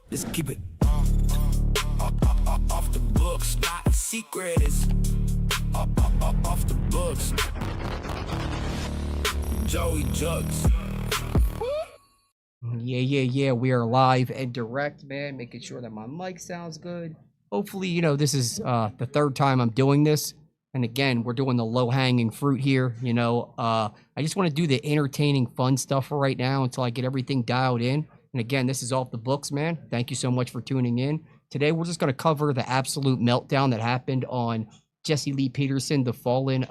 Let's keep it off the books, not secrets. Off the books. Joey Jugs. Yeah. We are live and direct, man. Making sure that my mic sounds good. Hopefully, this is the third time I'm doing this. And again, we're doing the low-hanging fruit here. I just want to do the entertaining, fun stuff for right now until I get everything dialed in. And again, this is off the books, man. Thank you so much for tuning in. Today, we're just going to cover the absolute meltdown that happened on Jesse Lee Peterson, the fallen,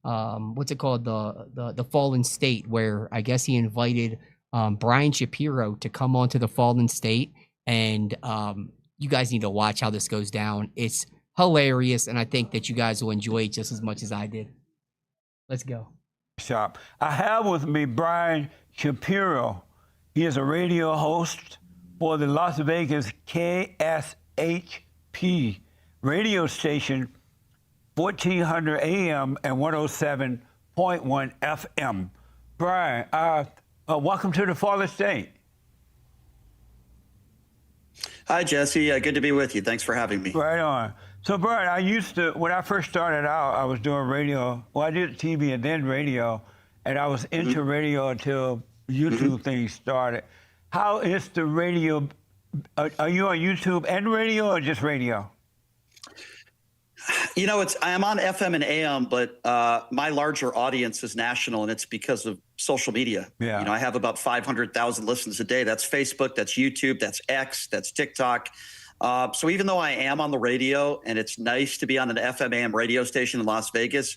what's it called? The fallen state, where I guess he invited Brian Shapiro to come onto the fallen state. And you guys need to watch how this goes down. It's hilarious, and I think that you guys will enjoy it just as much as I did. Let's go. I have with me Brian Shapiro. He is a radio host for the Las Vegas KSHP radio station, 1400 AM and 107.1 FM. Brian, welcome to the Fallen State. Hi, Jesse. Good to be with you. Thanks for having me. Right on. So, Brian, when I first started out, I was doing radio. Well, I did TV and then radio, and I was into radio until YouTube things started. How is the radio? Are you on YouTube and radio or just radio? I am on FM and AM, but my larger audience is national, and it's because of social media. Yeah. I have about 500,000 listens a day. That's Facebook, that's YouTube, that's X, that's TikTok. So even though I am on the radio, and it's nice to be on an FM AM radio station in Las Vegas,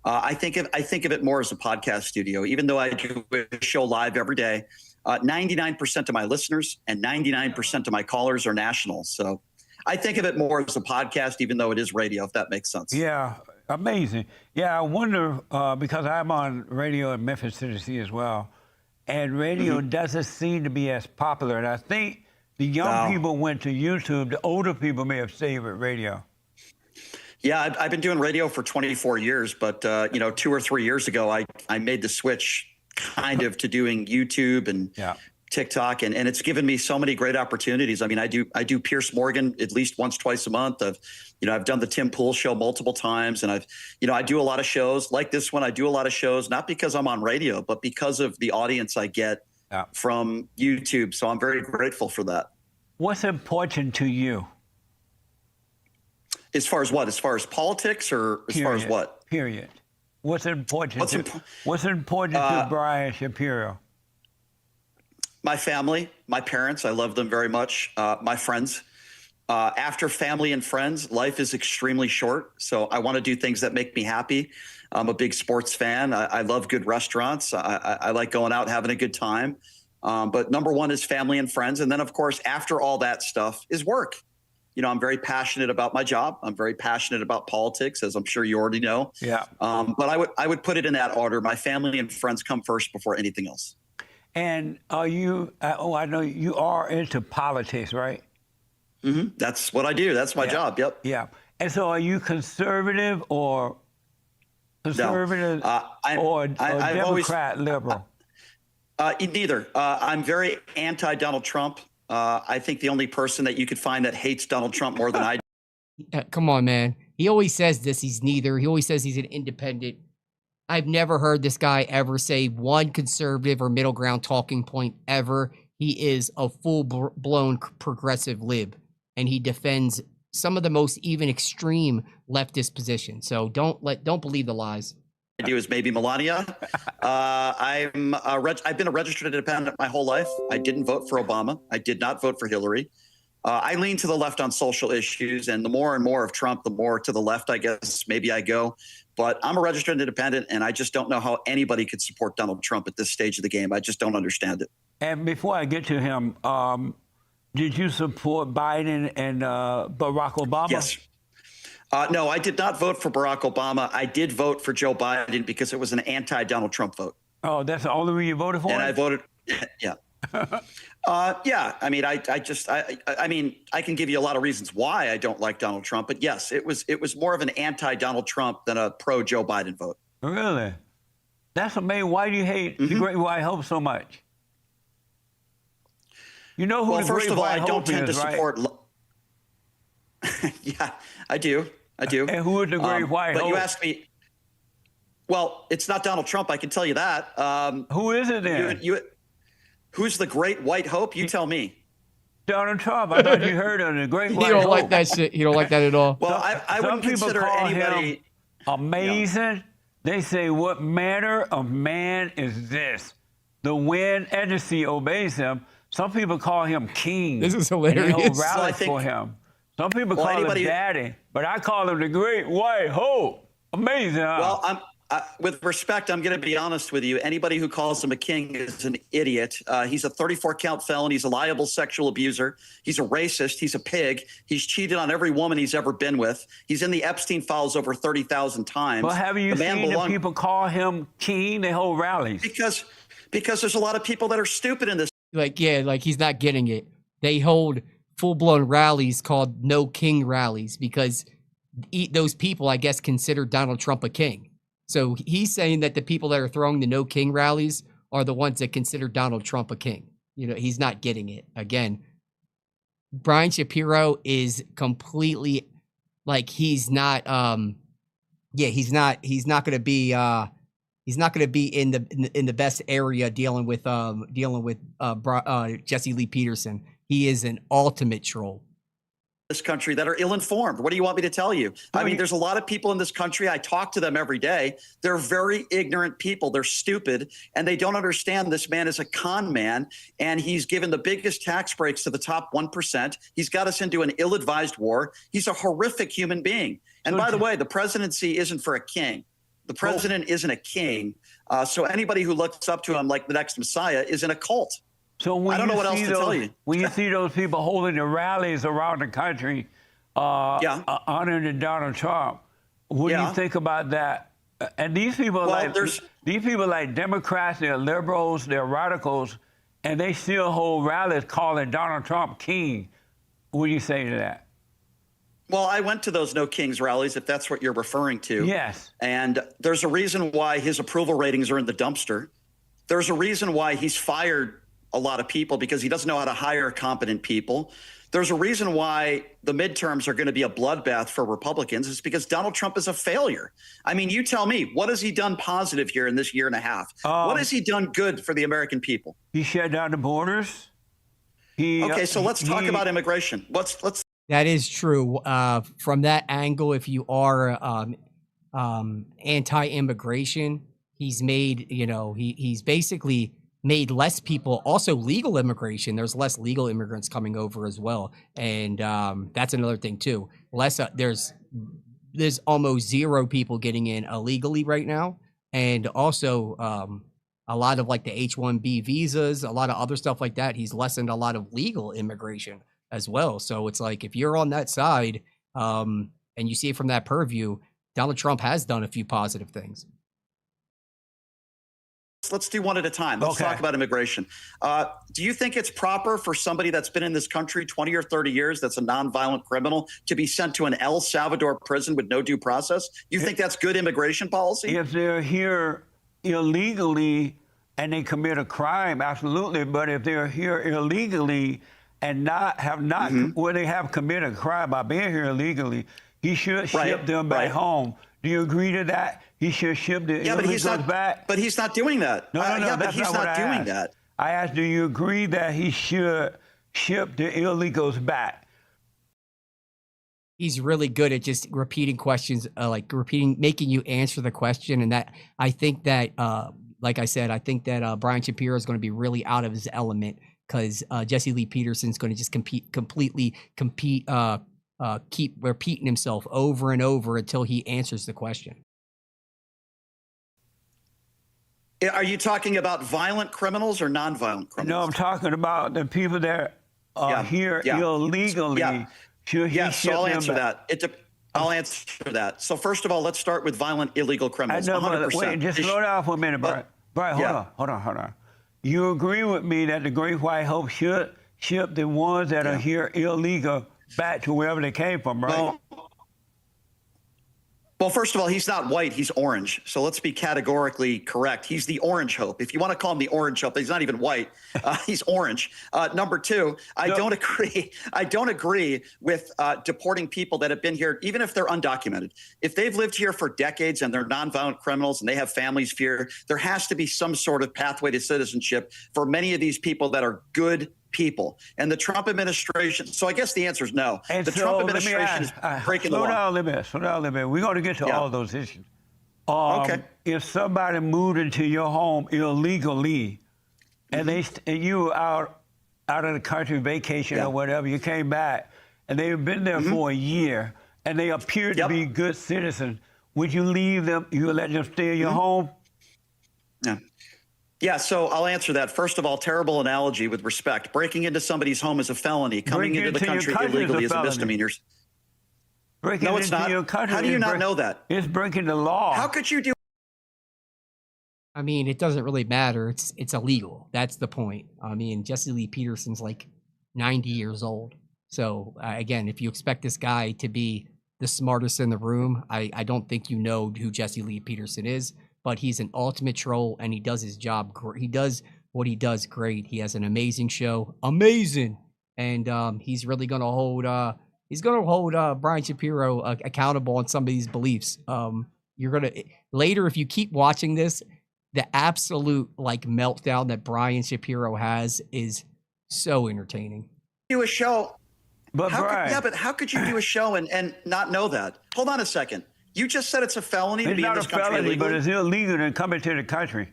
I think of it more as a podcast studio. Even though I do a show live every day, 99% of my listeners and 99% of my callers are national. So I think of it more as a podcast, even though it is radio, if that makes sense. Yeah, amazing. Yeah, I wonder, because I'm on radio in Memphis, Tennessee as well, and radio doesn't seem to be as popular. And I think the young people went to YouTube. The older people may have stayed with radio. Yeah, I've been doing radio for 24 years, but 2 or 3 years ago, I made the switch kind of to doing YouTube and TikTok, and it's given me so many great opportunities. I mean, I do Pierce Morgan at least once, twice a month. I've done the Tim Pool show multiple times, and I do a lot of shows like this one. I do a lot of shows, not because I'm on radio, but because of the audience I get from YouTube. So I'm very grateful for that. What's important to you? As far as what? As far as politics, or as far as what? Period. What's important to Brian Shapiro? My family, my parents, I love them very much. My friends. After family and friends, life is extremely short. So I want to do things that make me happy. I'm a big sports fan. I love good restaurants. I like going out, having a good time. But number one is family and friends. And then, of course, after all that stuff is work. I'm very passionate about my job. I'm very passionate about politics, as I'm sure you already know. Yeah. But I would put it in that order. My family and friends come first before anything else. And are you, I know you are into politics, right? That's what I do. That's my job. Yep. Yeah. And so are you conservative or or Democrat, liberal? Neither. I'm very anti-Donald Trump. I think the only person that you could find that hates Donald Trump more than I do. Come on, man. He always says this. He's neither. He always says he's an independent. I've never heard this guy ever say one conservative or middle ground talking point ever. He is a full-blown progressive lib, and he defends some of the most even extreme leftist positions. So don't believe the lies. I do is maybe Melania. I've been a registered independent my whole life. I didn't vote for Obama. I did not vote for Hillary. I lean to the left on social issues, and the more and more of Trump, the more to the left, I guess, maybe I go. But I'm a registered independent, and I just don't know how anybody could support Donald Trump at this stage of the game. I just don't understand it. And before I get to him, did you support Biden and Barack Obama? Yes. No, I did not vote for Barack Obama. I did vote for Joe Biden because it was an anti-Donald Trump vote. Oh, that's the only reason you voted for him? And I voted, yeah. Yeah, I mean, I mean, I can give you a lot of reasons why I don't like Donald Trump, but yes, it was more of an anti-Donald Trump than a pro-Joe Biden vote. Really? That's amazing. Why do you hate the Great White Hope so much? You know who Well, the first Great of all, White I don't Hope tend to is, right? support. Yeah, I do. I do. And who is the Great White But Hope? you asked me. Well, it's not Donald Trump. I can tell you that. Who is it then? Who's the Great White Hope? You tell me. Donald Trump. I thought you heard of the Great He White don't Hope. like that shit. He don't like that at all. Well, I Some wouldn't people consider call anybody him amazing. They say, what manner of man is this? The wind and the sea obeys him. Some people call him king. This is And they hold hilarious. Well, I rallies think- for him. Some people Well, call anybody- him daddy, but I call him the Great White Hope. Amazing, huh? Well, with respect, I'm going to be honest with you. Anybody who calls him a king is an idiot. He's a 34-count felon. He's a liable sexual abuser. He's a racist. He's a pig. He's cheated on every woman he's ever been with. He's in the Epstein files over 30,000 times. But have you seen the people call him king? They hold rallies. Because there's a lot of people that are stupid in this. Like, yeah, like he's not getting it. They hold full-blown rallies called no king rallies because those people, I guess, consider Donald Trump a king. So he's saying that the people that are throwing the no king rallies are the ones that consider Donald Trump a king. You know, he's not getting it. Again, Brian Shapiro is completely like he's not he's not going to be in the best area dealing with Jesse Lee Peterson. He is an ultimate troll. This country that are ill-informed. What do you want me to tell you? I mean, there's a lot of people in this country. I talk to them every day. They're very ignorant people. They're stupid, and they don't understand this man is a con man, and he's given the biggest tax breaks to the top 1%. He's got us into an ill-advised war. He's a horrific human being. And by the way, the presidency isn't for a king. The president isn't a king. So anybody who looks up to him like the next Messiah is in a cult. So when I don't know what else to tell you. When you see those people holding the rallies around the country, honoring Donald Trump, what do you think about that? And these people like Democrats, they're liberals, they're radicals, and they still hold rallies calling Donald Trump king. What do you say to that? Well, I went to those No Kings rallies, if that's what you're referring to. Yes. And there's a reason why his approval ratings are in the dumpster. There's a reason why he's fired a lot of people because he doesn't know how to hire competent people. There's a reason why the midterms are going to be a bloodbath for Republicans. It's because Donald Trump is a failure. I mean, you tell me, what has he done positive here in this year and a half? What has he done good for the American people? He shut down the borders. So let's talk about immigration. That is true. From that angle, if you are anti-immigration, he's made, he's basically made less people, also legal immigration. There's less legal immigrants coming over as well. And that's another thing too. There's almost zero people getting in illegally right now. And also a lot of like the H-1B visas, a lot of other stuff like that. He's lessened a lot of legal immigration as well. So it's like, if you're on that side and you see it from that purview, Donald Trump has done a few positive things. Let's do one at a time. Let's talk about immigration. Do you think it's proper for somebody that's been in this country 20 or 30 years, that's a nonviolent criminal, to be sent to an El Salvador prison with no due process? You think that's good immigration policy? If they're here illegally and they commit a crime, absolutely. But if they're here illegally and they have committed a crime by being here illegally, he should ship them back home. Do you agree to that? He should ship the illegals back. But he's not doing that. No, but he's not doing that. I asked, do you agree that he should ship the illegals back? He's really good at just repeating questions, making you answer the question. And that, I think that, like I said, I think that Brian Shapiro is going to be really out of his element because Jesse Lee Peterson is going to just keep repeating himself over and over until he answers the question. Are you talking about violent criminals or nonviolent criminals? No, I'm talking about the people that are here illegally. So I'll answer that. I'll answer that. So first of all, let's start with violent illegal criminals. 100%. Wait, just slow down for a minute, Brian. Brian, hold on. You agree with me that the Great White Hope should ship the ones that are here illegal back to wherever they came from, right? Well, first of all, he's not white, he's orange. So let's be categorically correct. He's the orange hope. If you want to call him the orange hope, he's not even white. He's orange. Number two, I don't agree. I don't agree with deporting people that have been here, even if they're undocumented. If they've lived here for decades and they're nonviolent criminals and they have families here, there has to be some sort of pathway to citizenship for many of these people that are good people. And the Trump administration, so I guess the answer is no. And the so Trump administration is breaking the law. Slow down a little bit. We're going to get to all those issues. Okay. If somebody moved into your home illegally, and you were out of the country vacation or whatever, you came back, and they've been there for a year, and they appear to be good citizens, would you leave them? You would let them stay in your home? No. Yeah, so I'll answer that. First of all, terrible analogy with respect. Breaking into somebody's home is a felony. Coming into the country illegally is a misdemeanor. No, it's not. How do you not know that? It's breaking the law. How could you do? I mean, it doesn't really matter. It's illegal. That's the point. I mean, Jesse Lee Peterson's like 90 years old. So again, if you expect this guy to be the smartest in the room, I don't think you know who Jesse Lee Peterson is. But he's an ultimate troll, and he does his job. He does what he does great. He has an amazing show, and he's really gonna hold. He's gonna hold Brian Shapiro accountable on some of these beliefs. You're gonna later, if you keep watching this, the absolute like meltdown that Brian Shapiro has is so entertaining. Do a show, but how could you do a show and not know that? Hold on a second. You just said it's a felony to be in this country illegally. It's not a felony, but it's illegal to come into the country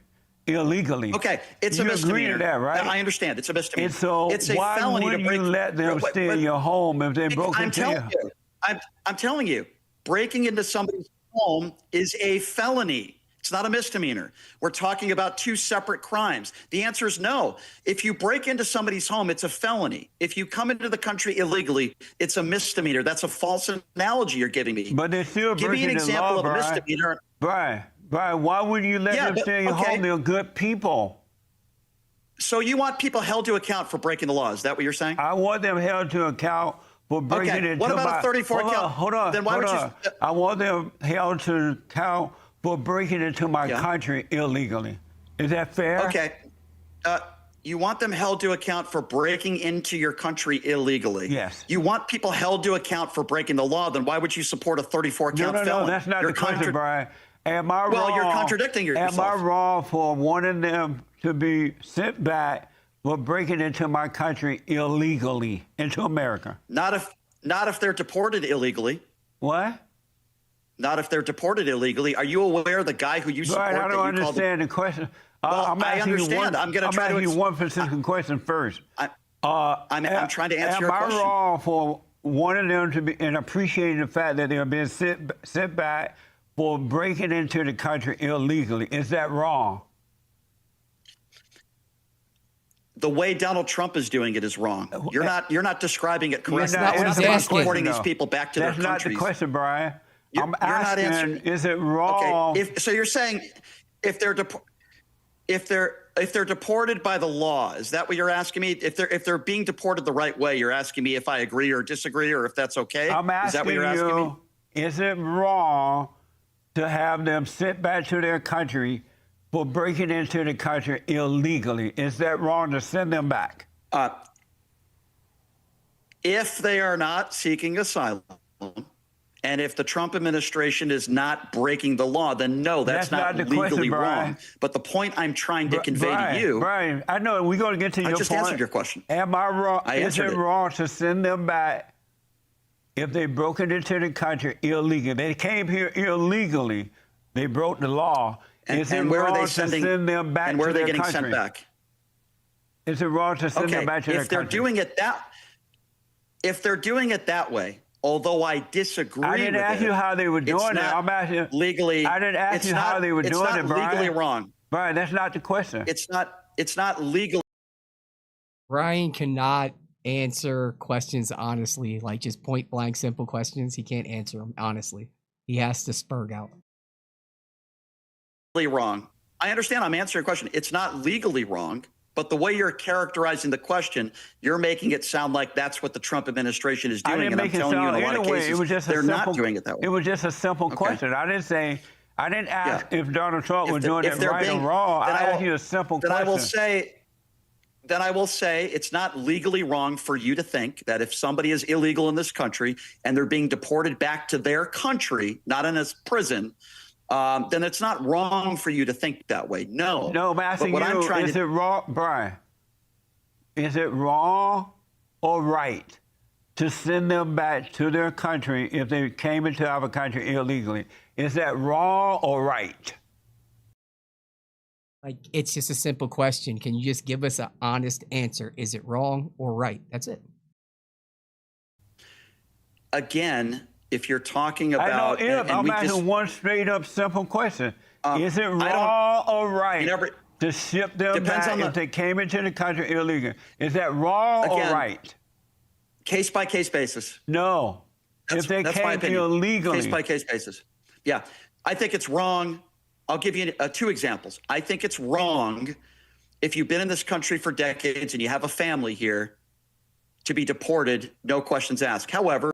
illegally. Okay, it's a misdemeanor. You agree to that, right? I understand. It's a misdemeanor. And so it's a why felony wouldn't to break, you let them stay in your home if they broke into your home? I'm telling you, breaking into somebody's home is a felony. It's not a misdemeanor. We're talking about two separate crimes. The answer is no. If you break into somebody's home, it's a felony. If you come into the country illegally, it's a misdemeanor. That's a false analogy you're giving me. But they're still breaking the law, Give me an example of a misdemeanor. Brian, why wouldn't you let them stay in your home? They're good people. So you want people held to account for breaking the law? Is that what you're saying? I want them held to account for breaking into What about a 34 count? Hold on. Then why would you? I want them held to account for breaking into my country illegally. Is that fair? Okay. You want them held to account for breaking into your country illegally. Yes. You want people held to account for breaking the law, then why would you support a 34 count felon? No, that's not the question, Brian. Am I wrong? Well, you're contradicting yourself. Am I wrong for wanting them to be sent back for breaking into my country illegally, into America? Not if they're deported illegally. What? Not if they're deported illegally. Are you aware of the guy who you support? Right, I don't understand the question. Well, I understand. I'm going to try to ask you one specific question first. I'm trying to answer your question. Am I wrong for wanting them to be and appreciating the fact that they're being sent back for breaking into the country illegally? Is that wrong? The way Donald Trump is doing it is wrong. You're not describing it correctly. That's not what he's asking. Deporting these people back to their countries. That's not the question, Brian. I'm asking, not answering. Is it wrong? Okay. So you're saying if they're deported by the law, is that what you're asking me? If they're being deported the right way, you're asking me if I agree or disagree or if that's okay? I'm asking is that what you're asking me? Is it wrong to have them sent back to their country for breaking into the country illegally? Is that wrong to send them back? If they are not seeking asylum, and if the Trump administration is not breaking the law, then no, that's not the legally question, wrong. But the point I'm trying to convey to you, Brian, I know we're going to get to your point. I just answered your question. Am I wrong? Is it wrong to send them back if they broke into the country illegally? They came here illegally. They broke the law. Is it where wrong are they to send them back and where to are they their getting country? sent back? Is it wrong to send them back to their country? If they're doing it that way, although I disagree with it. I didn't ask you how they were doing it. I'm asking legally. I didn't ask you how they were doing it, Brian. It's not legally wrong. Brian, that's not the question. It's not legal. Brian cannot answer questions honestly, like just point blank, simple questions. He can't answer them honestly. He has to spurg out. Wrong. I understand. I'm answering a question. It's not legally wrong. But the way you're characterizing the question, you're making it sound like that's what the Trump administration is doing. And I'm telling you, in a lot of cases, they're not doing it that way. It was just a simple question. I didn't ask if Donald Trump was doing it right or wrong. I asked you a simple question. Then I will say it's not legally wrong for you to think that if somebody is illegal in this country and they're being deported back to their country, not in a prison, then it's not wrong for you to think that way. No. No, I'm asking you, is it wrong, Brian? Is it wrong or right to send them back to their country if they came into our country illegally? Is that wrong or right? Like, it's just a simple question. Can you just give us an honest answer? Is it wrong or right? That's it. Again, if you're talking about... I'm asking one straight up simple question. Is it wrong or right to ship them back if they came into the country illegally? Is that wrong or right? Case by case basis. No. If they came illegally. Case by case basis. Yeah. I think it's wrong. I'll give you 2 examples. I think it's wrong if you've been in this country for decades and you have a family here to be deported, no questions asked. However,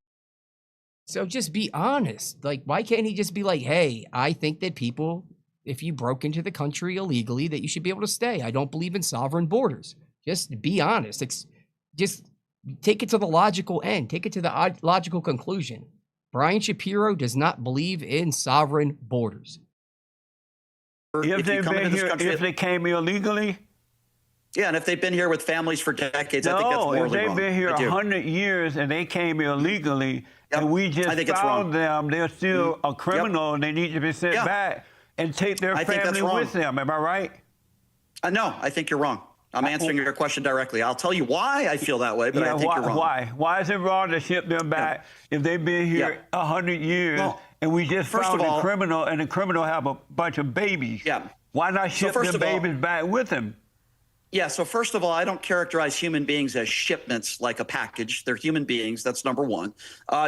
so just be honest. Like, why can't he just be like, hey, I think that people, if you broke into the country illegally, that you should be able to stay. I don't believe in sovereign borders. Just be honest. Just take it to the logical end. Take it to the logical conclusion. Brian Shapiro does not believe in sovereign borders. If they came illegally? Yeah, and if they've been here with families for decades, I think that's morally wrong. No, if they've been here 100 years and they came illegally, and we just found them, they're still a criminal, and they need to be sent back and take their family with them. Am I right? No, I think you're wrong. I'm answering your question directly. I'll tell you why I feel that way, but I think you're wrong. Why? Why is it wrong to ship them back if they've been here 100 years and we just found a criminal and the criminal have a bunch of babies? Yeah. Why not ship the babies back with them? Yeah, so first of all, I don't characterize human beings as shipments like a package. They're human beings. That's number one.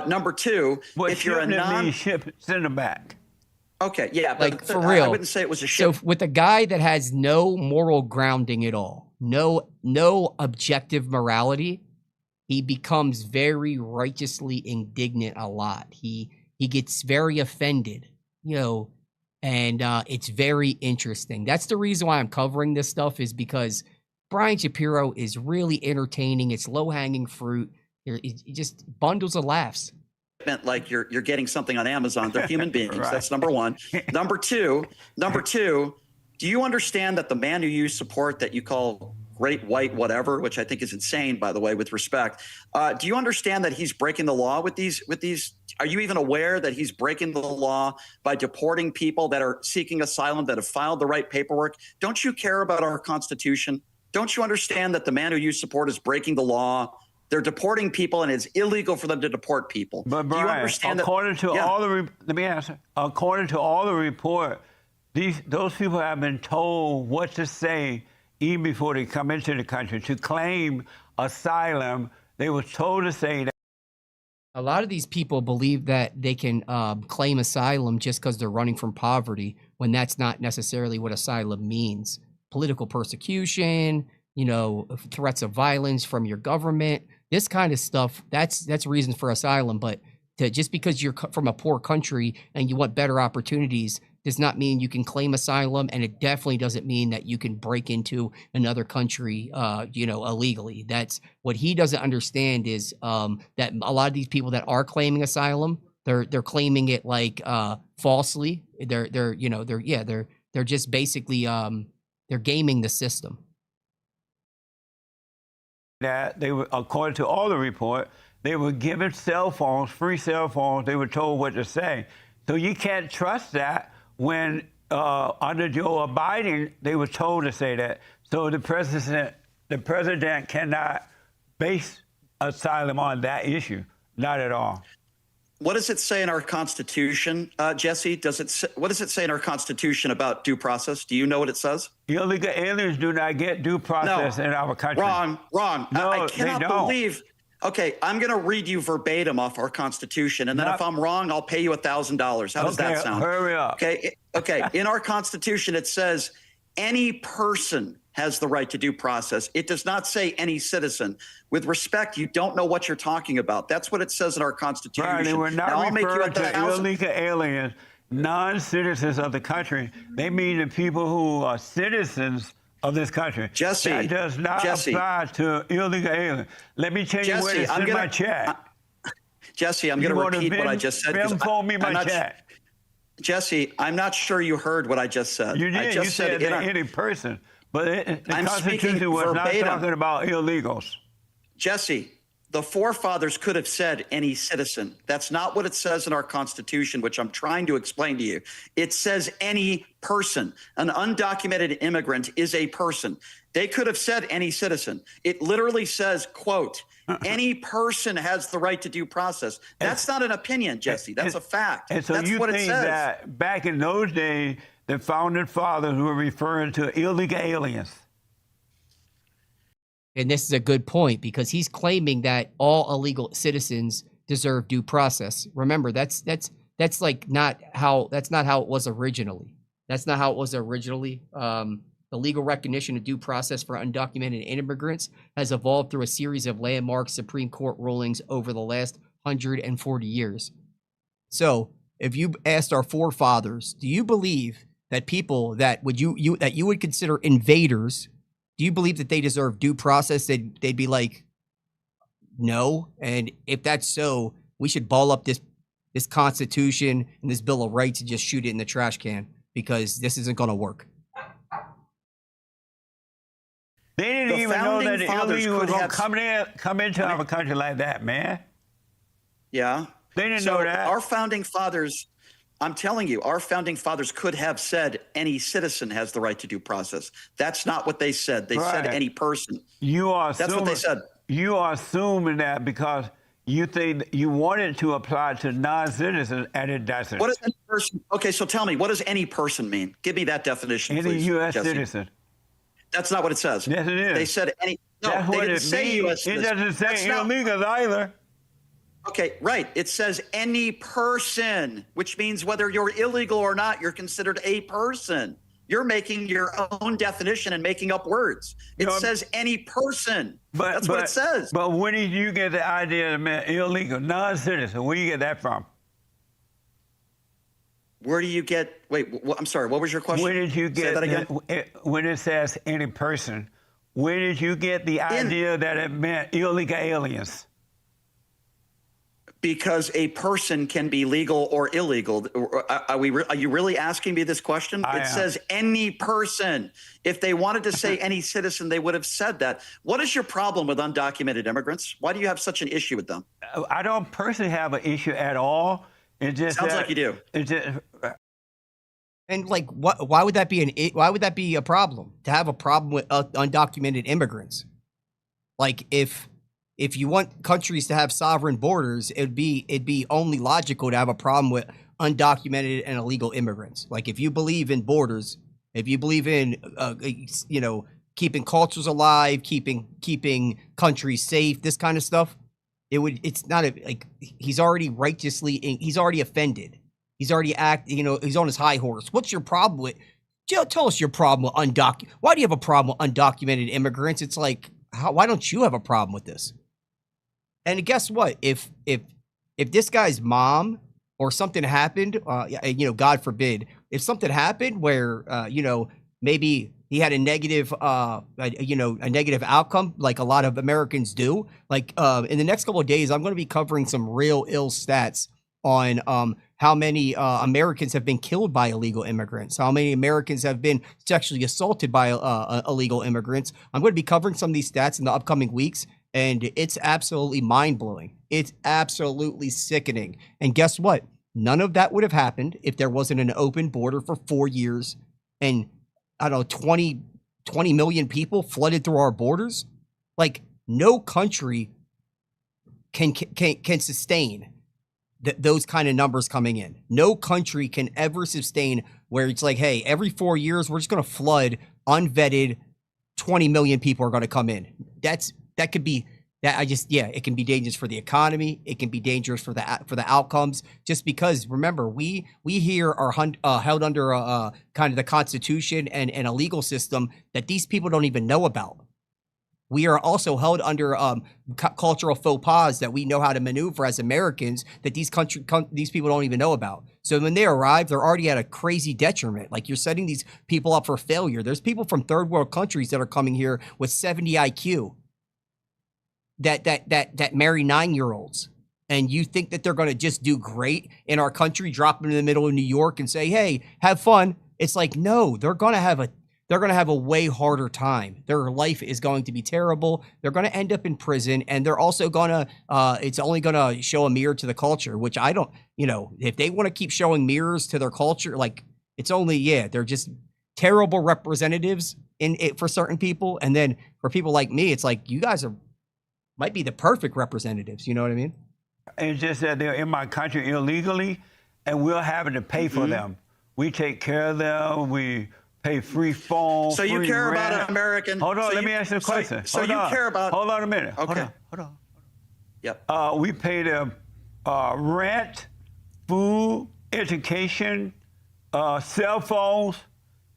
Number two, if you're a send them back. Okay, yeah, but like, for real, I wouldn't say it was a ship. So with a guy that has no moral grounding at all, no objective morality, he becomes very righteously indignant a lot. He gets very offended, and it's very interesting. That's the reason why I'm covering this stuff, is because Brian Shapiro is really entertaining. It's low-hanging fruit. It just bundles of laughs. Meant like you're getting something on Amazon. They're human beings. Right. That's number one. Number two, do you understand that the man who you support, that you call great white whatever, which I think is insane, by the way, with respect, do you understand that he's breaking the law with these? Are you even aware that he's breaking the law by deporting people that are seeking asylum, that have filed the right paperwork? Don't you care about our Constitution? Don't you understand that the man who you support is breaking the law? They're deporting people, and it's illegal for them to deport people. But Brian, do you understand according to all the let me answer. According to all the report, those people have been told what to say even before they come into the country to claim asylum. They were told to say that. A lot of these people believe that they can claim asylum just because they're running from poverty, when that's not necessarily what asylum means. Political persecution, threats of violence from your government, this kind of stuff, that's reason for asylum. But just because you're from a poor country and you want better opportunities does not mean you can claim asylum, and it definitely doesn't mean that you can break into another country, illegally. That's what he doesn't understand, is that a lot of these people that are claiming asylum, they're claiming it like falsely. They're just basically they're gaming the system. That they were, according to all the report, they were given cell phones, free cell phones. They were told what to say. So you can't trust that when under Joe Biden, they were told to say that. So the president cannot base asylum on that issue. Not at all. What does it say in our Constitution, Jesse? What does it say in our Constitution about due process? Do you know what it says? Illegal aliens do not get due process in our country. Wrong. No, I cannot believe. Okay, I'm going to read you verbatim off our Constitution, and then if I'm wrong, I'll pay you $1,000. How does that sound? Hurry up. Okay. In our Constitution, it says any person has the right to due process. It does not say any citizen. With respect, you don't know what you're talking about. That's what it says in our Constitution. Right, and we're not now, referring to illegal aliens, non-citizens of the country. They mean the people who are citizens of this country. Jesse, that does not apply to illegal aliens. Let me tell you what it's in my chat. Jesse, I'm going to repeat what I just said. Jesse, I'm not sure you heard what I just said. You did. You said any person, but the Constitution was not talking about illegals. Jesse, the forefathers could have said any citizen. That's not what it says in our Constitution, which I'm trying to explain to you. It says any person. An undocumented immigrant is a person. They could have said any citizen. It literally says, quote, any person has the right to due process. That's not an opinion, Jesse. That's a fact. And so that's you what think it says. that back in those days, the founding fathers were referring to illegal aliens? And this is a good point because he's claiming that all illegal citizens deserve due process. Remember, that's like not how it was originally. That's not how it was originally. The legal recognition of due process for undocumented immigrants has evolved through a series of landmark Supreme Court rulings over the last 140 years. So, if you asked our forefathers, do you believe that people that you would consider invaders, do you believe that they deserve due process? They'd be like, no. And if that's so, we should ball up this Constitution and this Bill of Rights and just shoot it in the trash can because this isn't going to work. They didn't even know that the illegals were going to come into our country like that, man. Yeah. They didn't know that. Our founding fathers, I'm telling you, our founding fathers could have said any citizen has the right to due process. That's not what they said. They said any person. That's what they said. You are assuming that because you think you want it to apply to non-citizens, and it doesn't. What does any person? Okay, so tell me, what does any person mean? Give me that definition, please. Any U.S. citizen. That's not what it says. Yes, it is. They said any. No, that's they didn't say U.S. It doesn't say illegals either. Okay, right. It says any person, which means whether you're illegal or not, you're considered a person. You're making your own definition and making up words. It says any person. That's what it says. But when did you get the idea of illegal, non-citizen? Where do you get that from? Where do you get? Wait, I'm sorry. What was your question? Where did you get? Say that again. When it says any person, where did you get the idea that it meant illegal aliens? Because a person can be legal or illegal. Are you really asking me this question? It says any person. If they wanted to say any citizen, they would have said that. What is your problem with undocumented immigrants? Why do you have such an issue with them? I don't personally have an issue at all. It just sounds like you do. It just, and like, why would that be a problem? To have a problem with undocumented immigrants? Like, if you want countries to have sovereign borders, it'd be only logical to have a problem with undocumented and illegal immigrants. Like, if you believe in borders, if you believe in keeping cultures alive, keeping countries safe, this kind of stuff. It's not like he's already offended. He's already he's on his high horse. What's your problem with? Tell us your problem with why do you have a problem with undocumented immigrants? It's like, why don't you have a problem with this? And guess what? If this guy's mom or something happened, God forbid, if something happened where maybe he had a negative outcome, like a lot of Americans do. Like in the next couple of days, I'm going to be covering some real ill stats on how many Americans have been killed by illegal immigrants, how many Americans have been sexually assaulted by illegal immigrants. I'm going to be covering some of these stats in the upcoming weeks, and it's absolutely mind-blowing. It's absolutely sickening. And guess what? None of that would have happened if there wasn't an open border for 4 years and, I don't know, 20 million people flooded through our borders. Like, no country can sustain those kind of numbers coming in. No country can ever sustain where it's like, hey, every 4 years, we're just going to flood unvetted 20 million people are going to come in. That could be Yeah, it can be dangerous for the economy. It can be dangerous for the outcomes. Just because, remember, we here are held under kind of the Constitution and a legal system that these people don't even know about. We are also held under cultural faux pas that we know how to maneuver as Americans that these people don't even know about. So when they arrive, they're already at a crazy detriment. Like, you're setting these people up for failure. There's people from third world countries that are coming here with 70 IQ that marry 9-year-olds. And you think that they're going to just do great in our country, drop them in the middle of New York and say, hey, have fun. It's like, no, they're going to have a way harder time. Their life is going to be terrible. They're going to end up in prison, and they're also going to, it's only going to show a mirror to the culture, which I don't, if they want to keep showing mirrors to their culture, like, it's only, they're just terrible representatives in it for certain people. And then for people like me, it's like, you guys might be the perfect representatives. You know what I mean? It's just that they're in my country illegally, and we're having to pay for them. We take care of them. We pay free phone. So you care rent. about American. Hold on, let me ask you a question. So you care about. Hold on a minute. Okay. Hold on. Yep. We pay them rent, food, education, cell phones,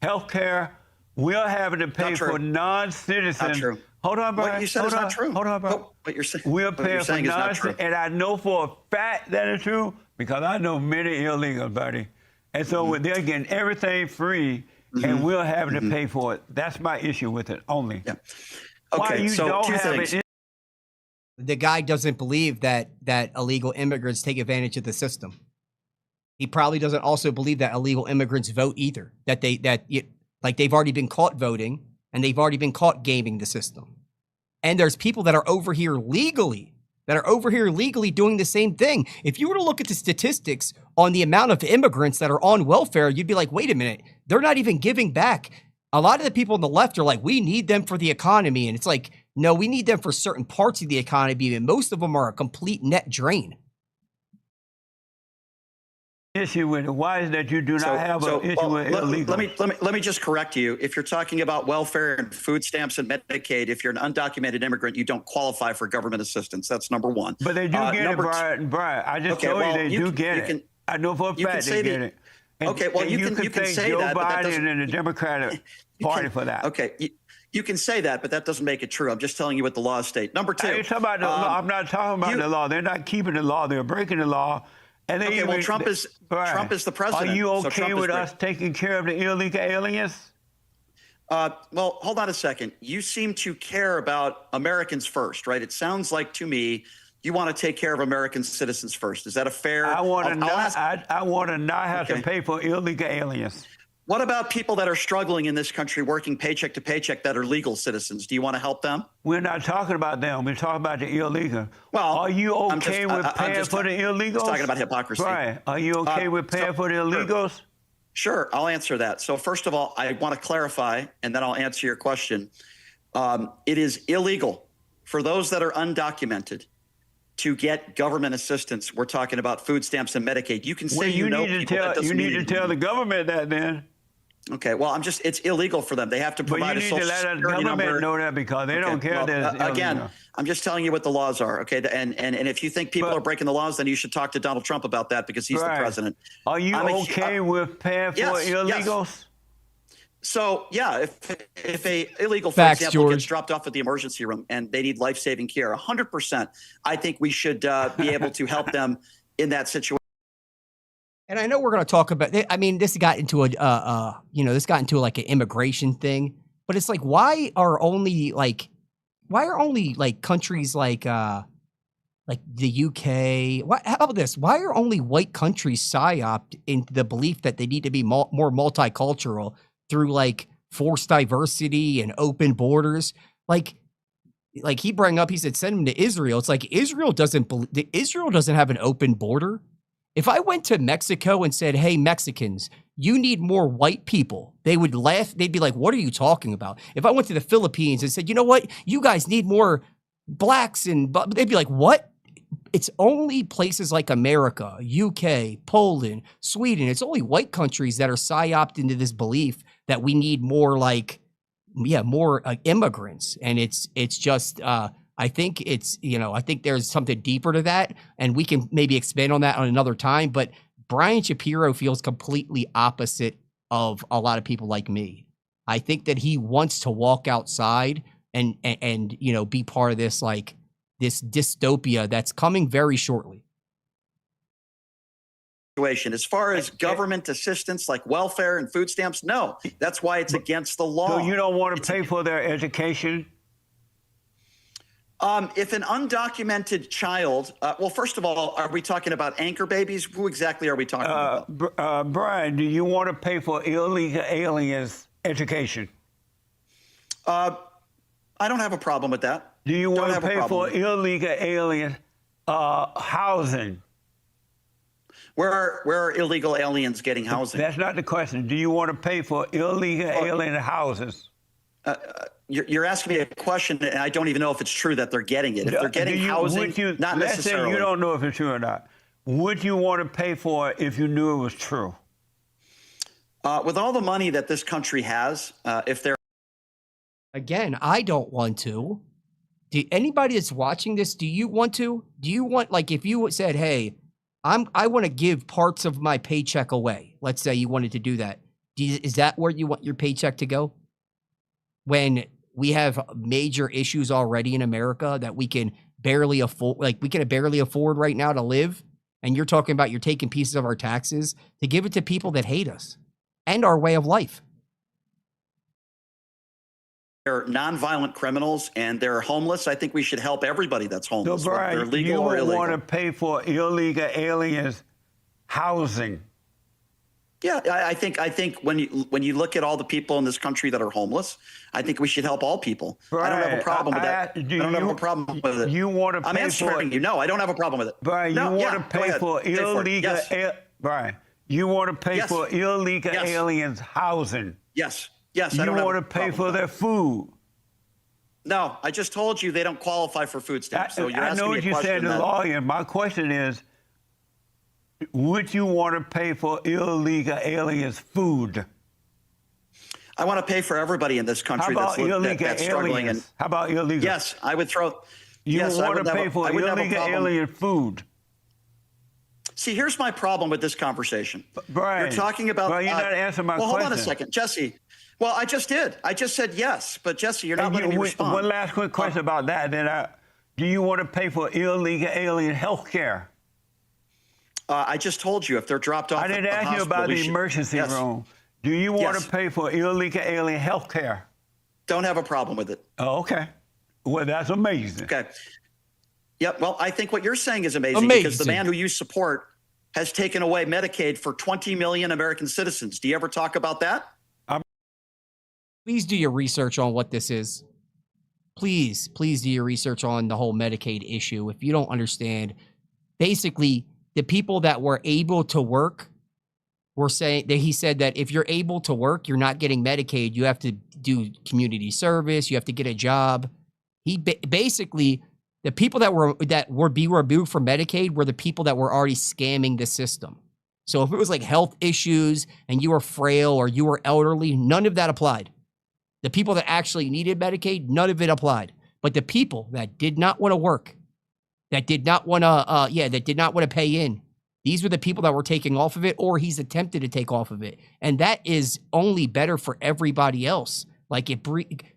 health care. We're having to pay for non-citizens. Not true. Hold on, Brian. What you said is not true. Hold on, Brian. What you're saying. We're paying for non-citizens, and I know for a fact that is true because I know many illegals, buddy. And so they're getting everything free, and we're having to pay for it. That's my issue with it only. Yeah. Why Okay, you so don't two have things. The guy doesn't believe that illegal immigrants take advantage of the system. He probably doesn't also believe that illegal immigrants vote either. Like, they've already been caught voting, and they've already been caught gaming the system. And there's people that are over here legally doing the same thing. If you were to look at the statistics on the amount of immigrants that are on welfare, you'd be like, wait a minute, they're not even giving back. A lot of the people on the left are like, we need them for the economy. And it's like, no, we need them for certain parts of the economy, and most of them are a complete net drain. issue with it? Why is that you do not have an issue with illegal? Let me just correct you. If you're talking about welfare and food stamps and Medicaid, if you're an undocumented immigrant, you don't qualify for government assistance. That's number one. But they do get it, Brian. I just told you they do get it. I know for a fact they get it. Okay, well, you can say Joe that, but that Biden doesn't. and the Democratic Party for that. Okay, you can say that, but that doesn't make it true. I'm just telling you what the laws state. Number two. I ain't talking about the law. I'm not talking about the law. They're not keeping the law. They're breaking the law. And they okay, well, Trump is the president. Are you okay so with us taking care of the illegal aliens? Well, hold on a second. You seem to care about Americans first, right? It sounds like to me you want to take care of American citizens first. Is that a fair? I want to not have to pay for illegal aliens. What about people that are struggling in this country, working paycheck to paycheck, that are legal citizens? Do you want to help them? We're not talking about them. We're talking about the illegal. Well, are you okay with paying for the illegals? I'm just talking about hypocrisy. Right. Are you okay with paying for the illegals? Sure, I'll answer that. So first of all, I want to clarify, and then I'll answer your question. It is illegal for those that are undocumented to get government assistance. We're talking about food stamps and Medicaid. You can say you need to tell the government that then. Okay, well, it's illegal for them. They have to provide a social security number. But you need to let the government know that because they don't care that it's again, I'm just telling you what the laws are, okay? And if you think people are breaking the laws, then you should talk to Donald Trump about that because he's the president. Are you okay with paying for illegals? Yes. So, yeah, if a illegal, for Facts, example, George. gets dropped off at the emergency room and they need life-saving care, 100%, I think we should be able to help them in that situation. And I know we're going to talk about. I mean, this got into like an immigration thing. But it's like, why are only countries like the UK? How about this? Why are only white countries psyoped into the belief that they need to be more multicultural through like forced diversity and open borders? Like he brought up, he said, send them to Israel. It's like Israel doesn't have an open border. If I went to Mexico and said, hey, Mexicans, you need more white people, they would laugh. They'd be like, what are you talking about? If I went to the Philippines and said, you know what, you guys need more blacks, they'd be like, what? It's only places like America, UK, Poland, Sweden. It's only white countries that are psyoped into this belief that we need more more immigrants. And it's just I think it's, I think there's something deeper to that, and we can maybe expand on that on another time. But Brian Shapiro feels completely opposite of a lot of people like me. I think that he wants to walk outside and be part of this, like, this dystopia that's coming very shortly. As far as government assistance like welfare and food stamps, no, that's why it's against the law. So you don't want to pay for their education? If an undocumented child, well, first of all, are we talking about anchor babies? Who exactly are we talking about? Brian, do you want to pay for illegal aliens' education? I don't have a problem with that. Do you want to pay for illegal alien housing? Where are illegal aliens getting housing? That's not the question. Do you want to pay for illegal alien houses? You're asking me a question, and I don't even know if it's true that they're getting it. If they're getting housing, not necessarily. Let's say you don't know if it's true or not. Would you want to pay for it if you knew it was true? With all the money that this country has, if they're... Again, I don't want to. Do anybody that's watching this, do you want to? Do you want, like, if you said, hey, I want to give parts of my paycheck away. Let's say you wanted to do that. Is that where you want your paycheck to go? When we have major issues already in America that we can barely afford, like we can barely afford right now to live, and you're talking about you're taking pieces of our taxes to give it to people that hate us and our way of life. They're nonviolent criminals and they're homeless. I think we should help everybody that's homeless, So, Brian, whether they're legal or illegal. You want to pay for illegal aliens' housing? Yeah, I think when you look at all the people in this country that are homeless, I think we should help all people. Brian, I don't have a problem with that. I don't have a problem with it. You want to pay I'm answering you. No, I don't have a problem with it. Brian, no, you want to pay for illegal... Brian, you want to pay for illegal aliens' housing? Yes. Yes, I don't want to pay for their food? No, I just told you they don't qualify for food stamps. So you're asking me a question. I know what you said as a lawyer. My question is, would you want to pay for illegal aliens' food? I want to pay for everybody in this country that's struggling. And, how about illegal? Yes, I would throw... You want to pay for illegal alien food? See, here's my problem with this conversation. Brian, you're talking about... Brian, you're not answering my question. Hold on a second. Jesse... Well, I just did. I just said yes. But, Jesse, you're not letting me respond. One last quick question about that. Then, do you want to pay for illegal alien health care? I just told you if they're dropped off I didn't ask you about the emergency room. Do you want to pay for illegal alien health care? Don't have a problem with it. Oh, okay. Well, that's amazing. Okay. Yep. Well, I think what you're saying is amazing. Because the man who you support has taken away Medicaid for 20 million American citizens. Do you ever talk about that? Please do your research on what this is. Please do your research on the whole Medicaid issue. If you don't understand, basically, the people that were able to work were saying that he said that if you're able to work, you're not getting Medicaid. You have to do community service. You have to get a job. He basically, the people that were being removed from Medicaid were the people that were already scamming the system. So if it was like health issues and you were frail or you were elderly, none of that applied. The people that actually needed Medicaid, none of it applied. But the people that did not want to work, that did not want to pay in, these were the people that were taking off of it, or he's attempted to take off of it. And that is only better for everybody else. Like, if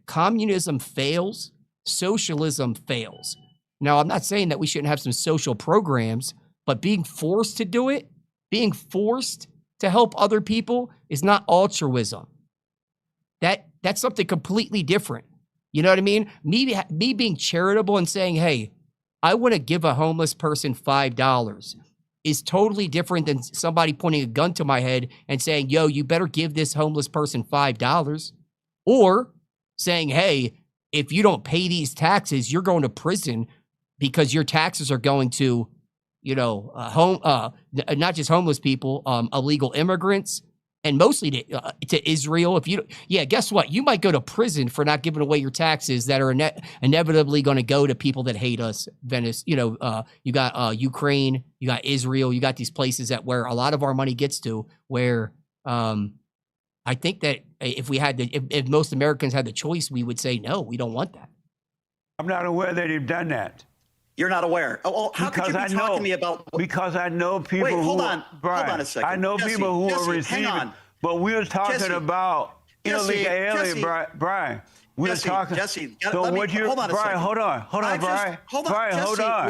communism fails, socialism fails. Now, I'm not saying that we shouldn't have some social programs, but being forced to do it, being forced to help other people is not altruism. That's something completely different. You know what I mean? Me being charitable and saying, hey, I want to give a homeless person $5 is totally different than somebody pointing a gun to my head and saying, yo, you better give this homeless person $5. Or saying, hey, if you don't pay these taxes, you're going to prison because your taxes are going to, not just homeless people, illegal immigrants, and mostly to Israel. Guess what? You might go to prison for not giving away your taxes that are inevitably going to go to people that hate us. Venice, you got Ukraine, you got Israel, you got these places where a lot of our money gets to. Where I think that if most Americans had the choice, we would say no, we don't want that. I'm not aware that they've done that. You're not aware. Oh, well, how could you be talking to me about? Because I know people. Wait, hold on. Brian, Hold on a second. I know Jesse, people who Jesse, are receiving. hang on. But we're talking Jesse, about illegal alien, Brian. We're talking. Jesse, so what you, hold on a Brian? second. Hold on, Brian. Hold on, Brian, Jesse, hold on.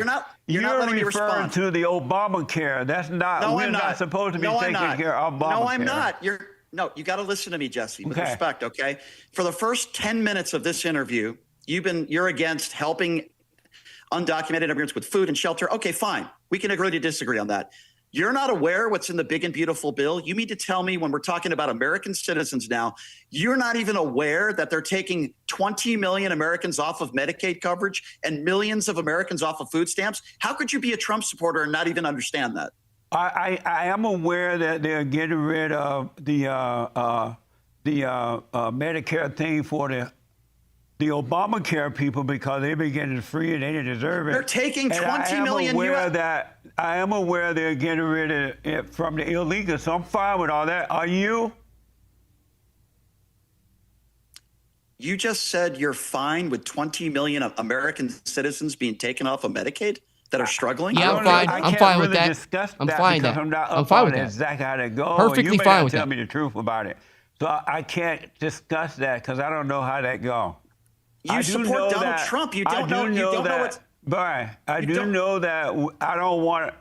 You're not letting me referring respond. to the Obamacare. That's not. No, we're I'm not supposed to be no, taking care of Obamacare. No, I'm not. No, you got to listen to me, Jesse, with respect, okay? For the first 10 minutes of this interview, you're against helping undocumented immigrants with food and shelter. Okay, fine. We can agree to disagree on that. You're not aware what's in the big and beautiful bill. You mean to tell me when we're talking about American citizens now, you're not even aware that they're taking 20 million Americans off of Medicaid coverage and millions of Americans off of food stamps? How could you be a Trump supporter and not even understand that? I am aware that they're getting rid of the Medicare thing for the Obamacare people because they've been getting free and they didn't deserve it. They're taking 20 million. I am aware they're getting rid of it from the illegal, so I'm fine with all that. Are you? You just said you're fine with 20 million of American citizens being taken off of Medicaid that are struggling? Yeah, I'm fine. I'm fine with that. I'm fine with that. I'm fine with that. Exactly how that goes. Perfectly fine with that. You may not tell me the truth about it. So I can't discuss that because I don't know how that goes. You support Donald Trump. You don't know. You don't know what's. Brian, I do know that I don't want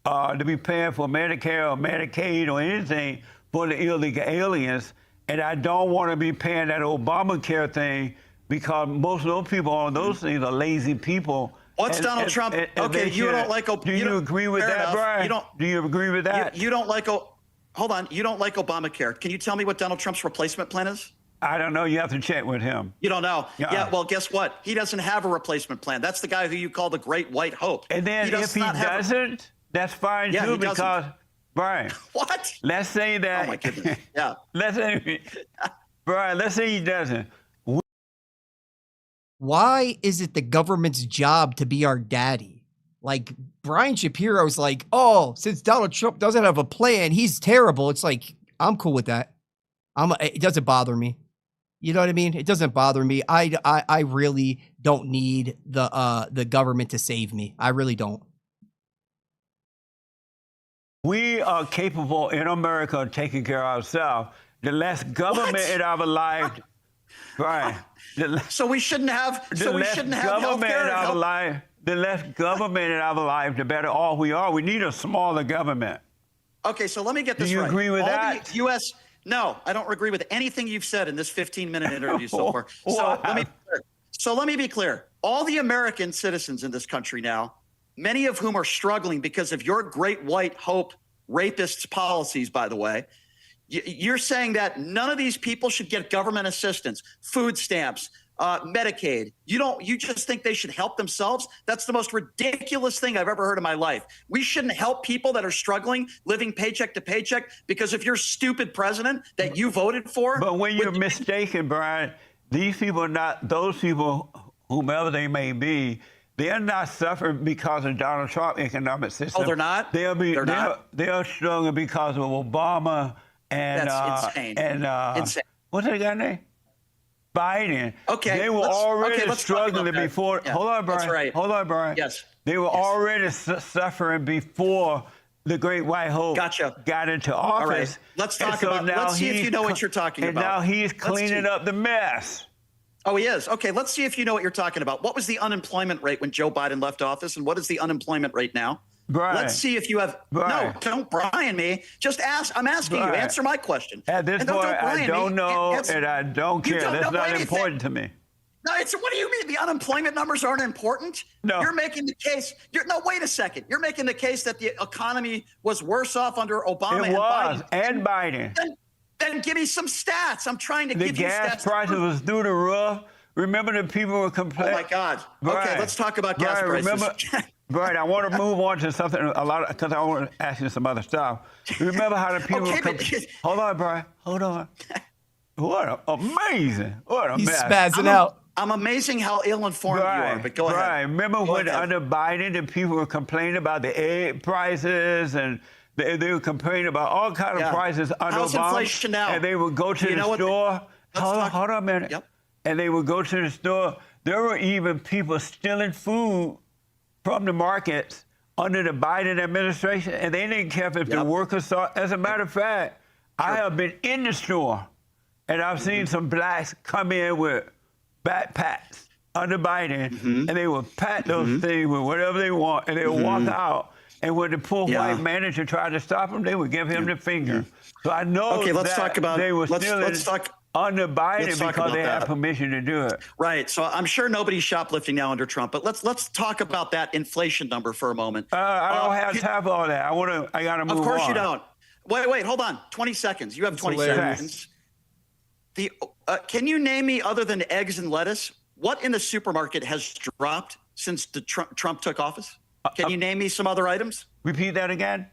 to be paying for Medicare or Medicaid or anything for the illegal aliens, and I don't want to be paying that Obamacare thing because most of those people on those things are lazy people. What's Donald Trump? Okay, you don't like. Do you agree with that, Brian? Do you agree with that? You don't like. Hold on. You don't like Obamacare. Can you tell me what Donald Trump's replacement plan is? I don't know. You have to check with him. You don't know? Yeah, well, guess what? He doesn't have a replacement plan. That's the guy who you call the Great White Hope. And then if he doesn't, that's fine too because, Brian. What? Let's say that. Oh, my goodness. Yeah. Brian, let's say he doesn't. Why is it the government's job to be our daddy? Like, Brian Shapiro's like, oh, since Donald Trump doesn't have a plan, he's terrible. It's like, I'm cool with that. It doesn't bother me. You know what I mean? It doesn't bother me. I really don't need the government to save me. I really don't. We are capable in America of taking care of ourselves. The less government in our life, Brian. So we shouldn't have. So we shouldn't have government in our life. The less government in our life, the better off we are. We need a smaller government. Okay, so let me get this right. Do you agree with that? The U.S. No, I don't agree with anything you've said in this 15-minute interview so far. So let me be clear. All the American citizens in this country now, many of whom are struggling because of your Great White Hope rapists policies, by the way, you're saying that none of these people should get government assistance, food stamps, Medicaid. You just think they should help themselves? That's the most ridiculous thing I've ever heard in my life. We shouldn't help people that are struggling, living paycheck to paycheck because of your stupid president that you voted for. But when you're mistaken, Brian, these people are not, those people, whomever they may be, they're not suffering because of Donald Trump economic system. Oh, they're not? They're struggling because of Obama and that's insane. Insane. What's that guy's name? Biden. Okay. They were already struggling before. Yeah, hold on, Brian. That's right. Hold on, Brian. Yes. They were already suffering before the Great White Hope got into office. All right. Let's talk about. Let's see if you know what you're talking about. And now he's cleaning up the mess. Oh, he is. Okay. Let's see if you know what you're talking about. What was the unemployment rate when Joe Biden left office, and what is the unemployment rate now? Brian. Let's see if you have. Brian. No, don't Brian me. Just ask. I'm asking you. Answer my question. At this point, I don't know, and I don't care. That's not important to me. No, what do you mean? The unemployment numbers aren't important? No. You're making the case. No, wait a second. You're making the case that the economy was worse off under Obama and Biden. And Biden. Then give me some stats. I'm trying to give you stats. The gas prices was through the roof. Remember the people were complaining. Oh, my God. Brian, okay, let's talk about gas prices. Remember, Brian, I want to move on to something because I want to ask you some other stuff. Remember how the people hold on, Brian. Hold on. What amazing. What a He's mess. spazzing out. I'm amazing how ill-informed you are, but go ahead. Brian, remember when under Biden, the people were complaining about the egg prices and they were complaining about all kinds of prices under How's Obama. Inflation now? And they would go to the store. Hold on a minute. Yep. And they would go to the store there were even people stealing food from the markets under the Biden administration, and they didn't care if the workers saw. As a matter of fact, I have been in the store, and I've seen some blacks come in with backpacks under Biden, and they would pack those things with whatever they want, and they would walk out. And when the poor white manager tried to stop them, they would give him the finger. So I know let's talk about, they were let's talk under Biden because they had permission to do it. Right. So I'm sure nobody's shoplifting now under Trump, but let's talk about that inflation number for a moment. I don't have time for all that. I got to move on. Of course you don't. Wait, hold on. 20 seconds. You have 20 seconds. Can you name me, other than eggs and lettuce, what in the supermarket has dropped since Trump took office? Can you name me some other items? Repeat that again.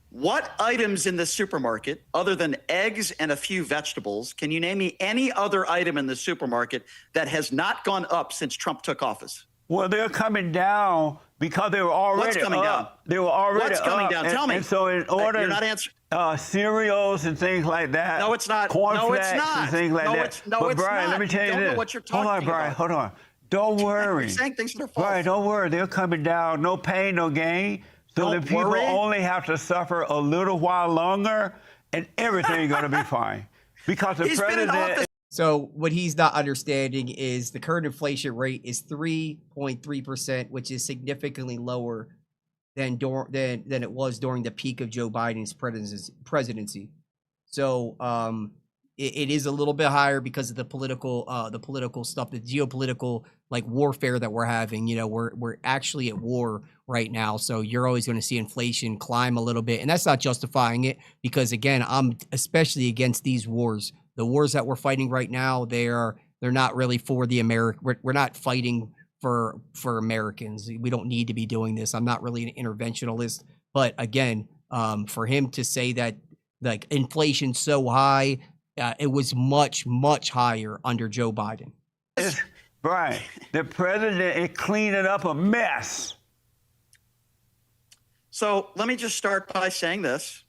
What items in the supermarket, other than eggs and a few vegetables, can you name me any other item in the supermarket that has not gone up since Trump took office? Well, they're coming down because they were already What's coming down? They were already What's coming down? Tell me. And so in order, you're not answering. Cereals and things like that. No, it's not. Cornflakes and things like that. It's but Brian, not. let me tell you don't this. know what you're talking hold on, Brian. about. Hold on. Don't worry. You're saying things that are false. Brian, don't worry. They're coming down. No pain, no gain. So the people only have to suffer a little while longer, and everything's going to be fine. Because the president. So what he's not understanding is the current inflation rate is 3.3%, which is significantly lower than it was during the peak of Joe Biden's presidency. So it is a little bit higher because of the political stuff, the geopolitical like warfare that we're having. You know, we're actually at war right now, so you're always going to see inflation climb a little bit, and that's not justifying it, because again, I'm especially against these wars. The wars that we're fighting right now, they're not really for the we're not fighting for Americans. We don't need to be doing this. I'm not really an interventionalist, but again, for him to say that like inflation's so high, it was much higher under Joe Biden. Brian, the president is cleaning up a mess. So let me just start by saying this.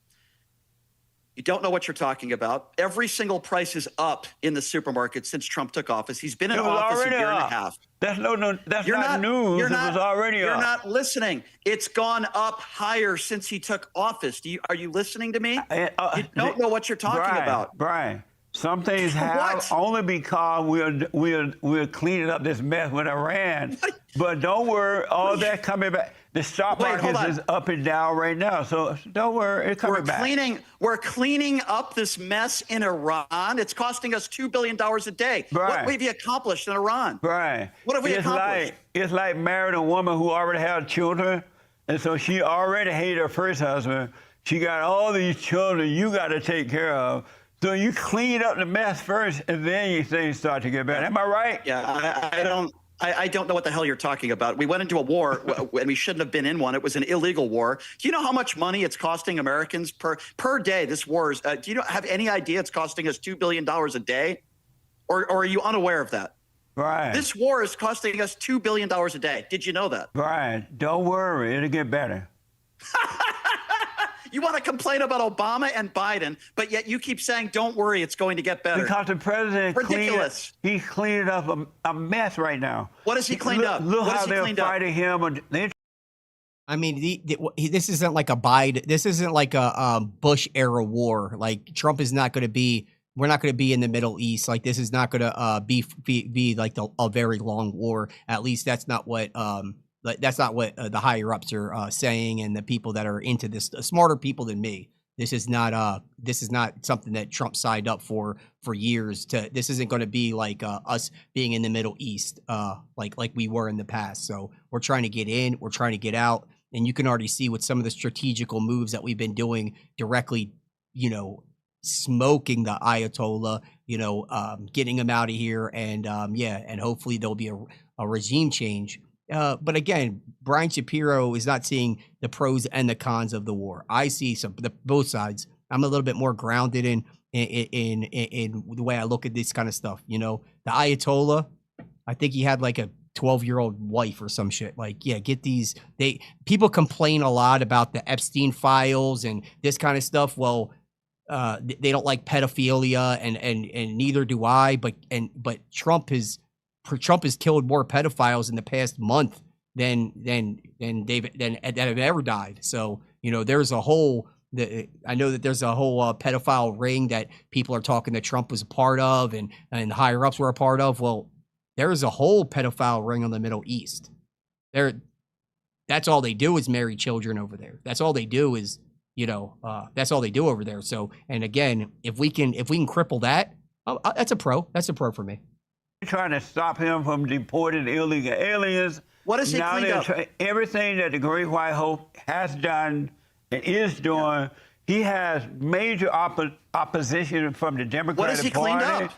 You don't know what you're talking about. Every single price is up in the supermarket since Trump took office. He's been in office a year and a half. That's not news. It was already up. You're not listening. It's gone up higher since he took office. Are you listening to me? You don't know what you're talking about. Brian, some things have only because we're cleaning up this mess with Iran. But don't worry, all that coming back. The stock market is up and down right now, so don't worry, it's coming back. We're cleaning up this mess in Iran. It's costing us $2 billion a day. Brian, what have you accomplished in Iran? Brian, what have we accomplished? It's like marrying a woman who already had children, and so she already hated her first husband. She got all these children you got to take care of. So you clean up the mess first, and then things start to get better. Am I right? Yeah, I don't know what the hell you're talking about. We went into a war and we shouldn't have been in one. It was an illegal war. Do you know how much money it's costing Americans per day? This war is. Do you have any idea it's costing us $2 billion a day, or are you unaware of that? Right. This war is costing us $2 billion a day. Did you know that? Right. Don't worry, it'll get better. You want to complain about Obama and Biden, but yet you keep saying, don't worry, it's going to get better. Because the president he's cleaning up a mess right now. What has he cleaned up? Look how they're fighting him. I mean, this isn't like a Biden. This isn't like a Bush era war. Like Trump is not going to be. We're not going to be in the Middle East. Like this is not going to be like a very long war. At least that's not what the higher ups are saying, and the people that are into this, smarter people than me. This is not something that Trump signed up for years. This isn't going to be like us being in the Middle East, like we were in the past. So we're trying to get in, we're trying to get out, and you can already see with some of the strategical moves that we've been doing directly, smoking the Ayatollah, getting him out of here, and and hopefully there'll be a regime change. But again, Brian Shapiro is not seeing the pros and the cons of the war. I see both sides. I'm a little bit more grounded in the way I look at this kind of stuff. The Ayatollah, I think he had like a 12-year-old wife or some shit. Like, yeah, people complain a lot about the Epstein files and this kind of stuff. Well, they don't like pedophilia, and neither do I. But Trump has Trump has killed more pedophiles in the past month than that have ever died. So, you know, there's a whole, I know that there's a whole pedophile ring that people are talking that Trump was a part of and the higher ups were a part of. Well, there's a whole pedophile ring on the Middle East. That's all they do is marry children over there. That's all they do is, you know, that's all they do over there. So, and again, if we can cripple that, that's a pro. That's a pro for me. Trying to stop him from deporting illegal aliens. What is he now cleaned up? Everything that the Great White Hope has done and is doing, he has major opposition from the Democratic Party. What has he cleaned up?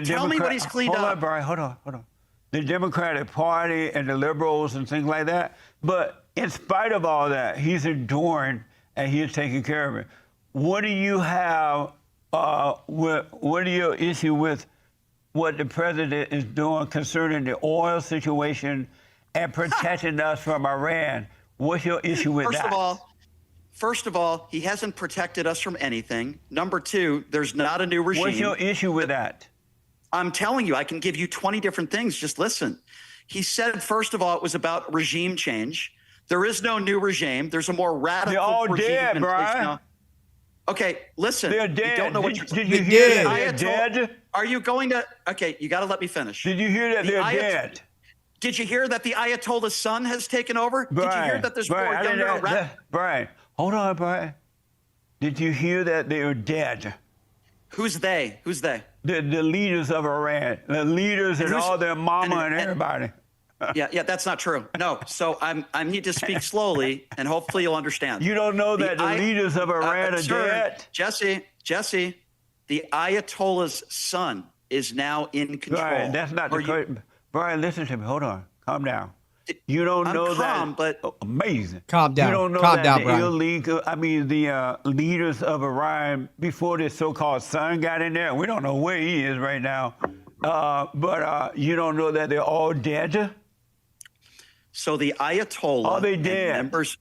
Tell me what he's cleaned up. Hold on, Brian. Hold on. The Democratic Party and the liberals and things like that. But in spite of all that, he's enduring and he's taking care of it. What do you have? What are your issue with what the president is doing concerning the oil situation and protecting us from Iran? What's your issue with that? First of all, he hasn't protected us from anything. Number two, there's not a new regime. What's your issue with that? I'm telling you, I can give you 20 different things. Just listen. He said, first of all, it was about regime change. There is no new regime. There's a more radical They're all regime dead, in place Brian. now. Okay, listen. They're dead. You don't know what Did you hear that they're dead? Are you going to? Okay, you got to let me finish. Did you hear that they're dead? Did you hear that the Ayatollah's son has taken over? Brian, Did you hear that there's more younger? Brian, hold on, Brian. Did you hear that they are dead? Who's they? Who's they? The leaders of Iran, the leaders and all their mama and everybody. Yeah, that's not true. No, so I need to speak slowly, and hopefully you'll understand. You don't know that the leaders of Iran are dead? Jesse, the Ayatollah's son is now in control. Brian, that's not the correct. Brian, listen to me. Hold on. Calm down. You don't know calm, that. But amazing. Calm down. You don't know calm that down, the Brian. illegal. I mean, the leaders of Iran before this so-called son got in there. We don't know where he is right now. But you don't know that they're all dead. So the Ayatollah are they dead? And members,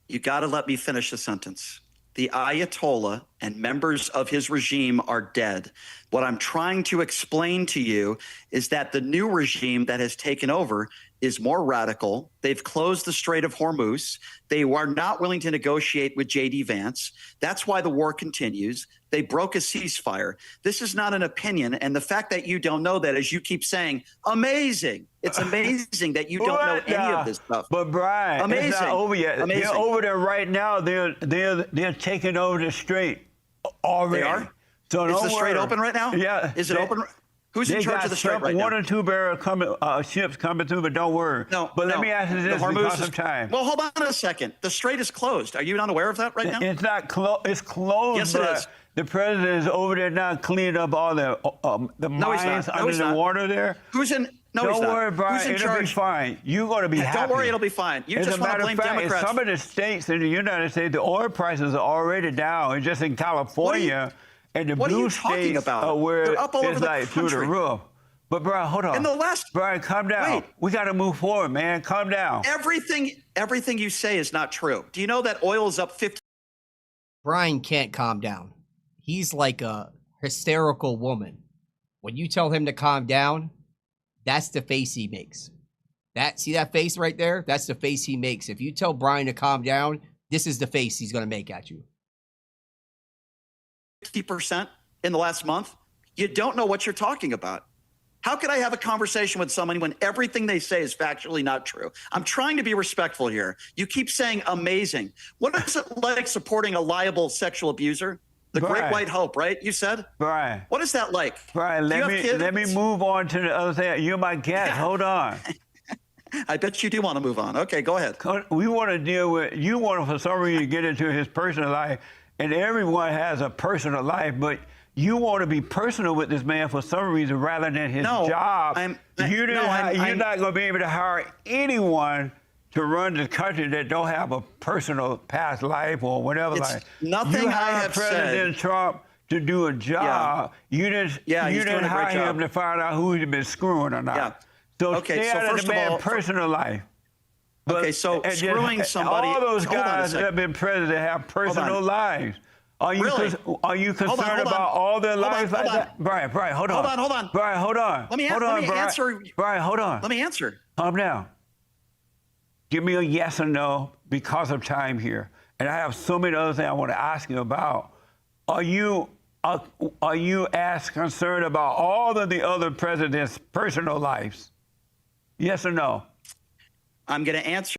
you got to let me finish the sentence. The Ayatollah and members of his regime are dead. What I'm trying to explain to you is that the new regime that has taken over is more radical. They've closed the Strait of Hormuz. They are not willing to negotiate with J.D. Vance. That's why the war continues. They broke a ceasefire. This is not an opinion. And the fact that you don't know that is you keep saying, amazing. It's amazing that you don't know any of this stuff. But Brian, amazing. It's not over yet. Amazing. They're over there right now. They're taking over the strait already. They are? So is the strait open right now? Yeah. Is it open? Who's in charge of the strait right now? One or two ships coming through, but don't worry. No. But let me ask you this because of time. Well, hold on a second. The strait is closed. Are you not aware of that right now? It's not closed. It's closed. Yes, it is. The president is over there now cleaning up all the mines under the water there. Who's in? No, don't he's not. worry, Brian. Who's in it'll charge? be fine. You're going to be happy. Don't worry, it'll be fine. You just want to blame Democrats. In some of the states in the United States, the oil prices are already down. And just in California and the blue states are where it's like through the roof. But Brian, hold on. Brian, calm down. Wait. We got to move forward, man. Calm down. Everything you say is not true. Do you know that oil is up 50? Brian can't calm down. He's like a hysterical woman. When you tell him to calm down, that's the face he makes. See that face right there? That's the face he makes. If you tell Brian to calm down, this is the face he's going to make at you. 50% in the last month? You don't know what you're talking about. How could I have a conversation with someone when everything they say is factually not true? I'm trying to be respectful here. You keep saying amazing. What is it like supporting a liable sexual abuser? The Great White Hope, right? You said? Brian. What is that like? Brian, let me move on to the other thing. You're my guest. Hold on. I bet you do want to move on. Okay, go ahead. We want to deal with, you want for some reason to get into his personal life, and everyone has a personal life, but you want to be personal with this man for some reason rather than his job. You're not going to be able to hire anyone to run the country that don't have a personal past life or whatever. Nothing I have President Trump to do a job. You didn't hire him to find out who he's been screwing or not. Yeah. So stay out of the man's personal life. Okay, so screwing somebody. All those guys that have been president have personal lives. Are you Really? are you concerned hold on. about all their lives hold like on. that? Brian, hold on. Hold on. Brian, hold on. Let me Brian. answer. Brian, hold on. Let me answer. Calm down. Give me a yes or no because of time here. And I have so many other things I want to ask you about. Are you as concerned about all of the other presidents' personal lives? Yes or no? I'm going to answer.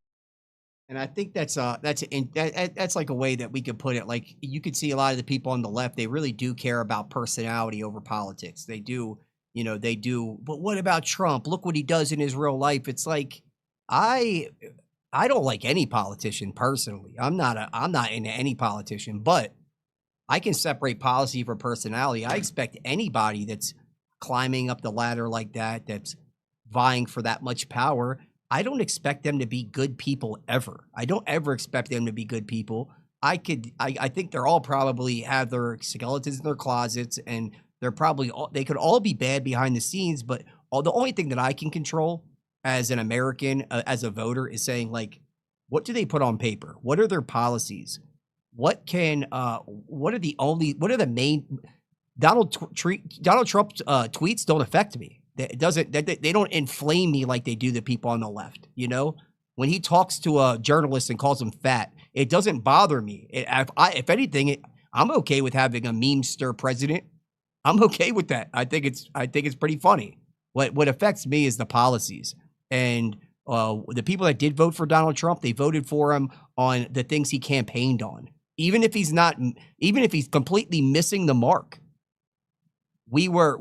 And I think that's like a way that we could put it. Like, you could see a lot of the people on the left, they really do care about personality over politics. They do, they do. But what about Trump? Look what he does in his real life. It's like, I don't like any politician personally. I'm not into any politician, but I can separate policy from personality. I expect anybody that's climbing up the ladder like that, that's vying for that much power, I don't expect them to be good people ever. I don't ever expect them to be good people. I think they're all probably have their skeletons in their closets, and they could all be bad behind the scenes, but the only thing that I can control as an American, as a voter, is saying, like, what do they put on paper? What are their policies? What are the main Donald Trump's tweets don't affect me. They don't inflame me like they do the people on the left. When he talks to a journalist and calls him fat, it doesn't bother me. If anything, I'm okay with having a memester president. I'm okay with that. I think it's pretty funny. What affects me is the policies, and the people that did vote for Donald Trump, they voted for him on the things he campaigned on. Even if he's completely missing the mark. We were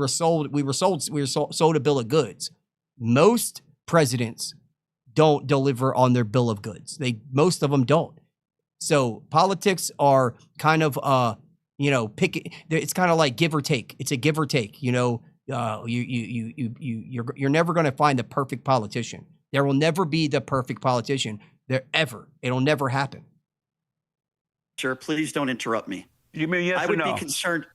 sold a bill of goods. Most presidents don't deliver on their bill of goods. Most of them don't. So politics are kind of it's kind of like give or take. It's a give or take. You're never going to find the perfect politician. There will never be the perfect politician. It'll never happen. Sure, please don't interrupt me. You mean yes or no? I would be concerned.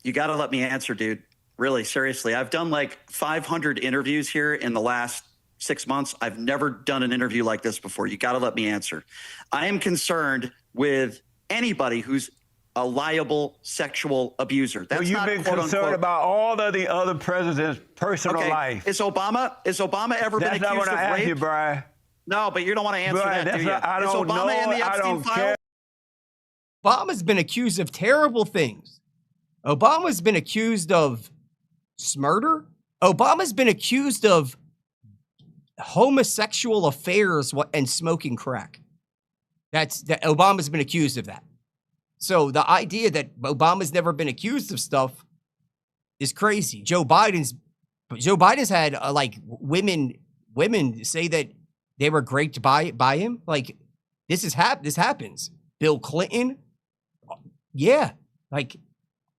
You got to let me answer, dude. Really, seriously. I've done like 500 interviews here in the last 6 months. I've never done an interview like this before. You got to let me answer. I am concerned with anybody who's a liable sexual abuser. That's you've been concerned about all of the other presidents' personal life. Is Obama ever been accused of rape? That's not what I asked you, Brian. No, but you don't want to answer that, do you? I don't know. Is Obama in the Epstein file? Obama's been accused of terrible things. Obama's been accused of murder. Obama's been accused of homosexual affairs and smoking crack. Obama's been accused of that. So the idea that Obama's never been accused of stuff is crazy. Joe Biden's had women say that they were raped by him. Like, this happens. Bill Clinton, yeah, like,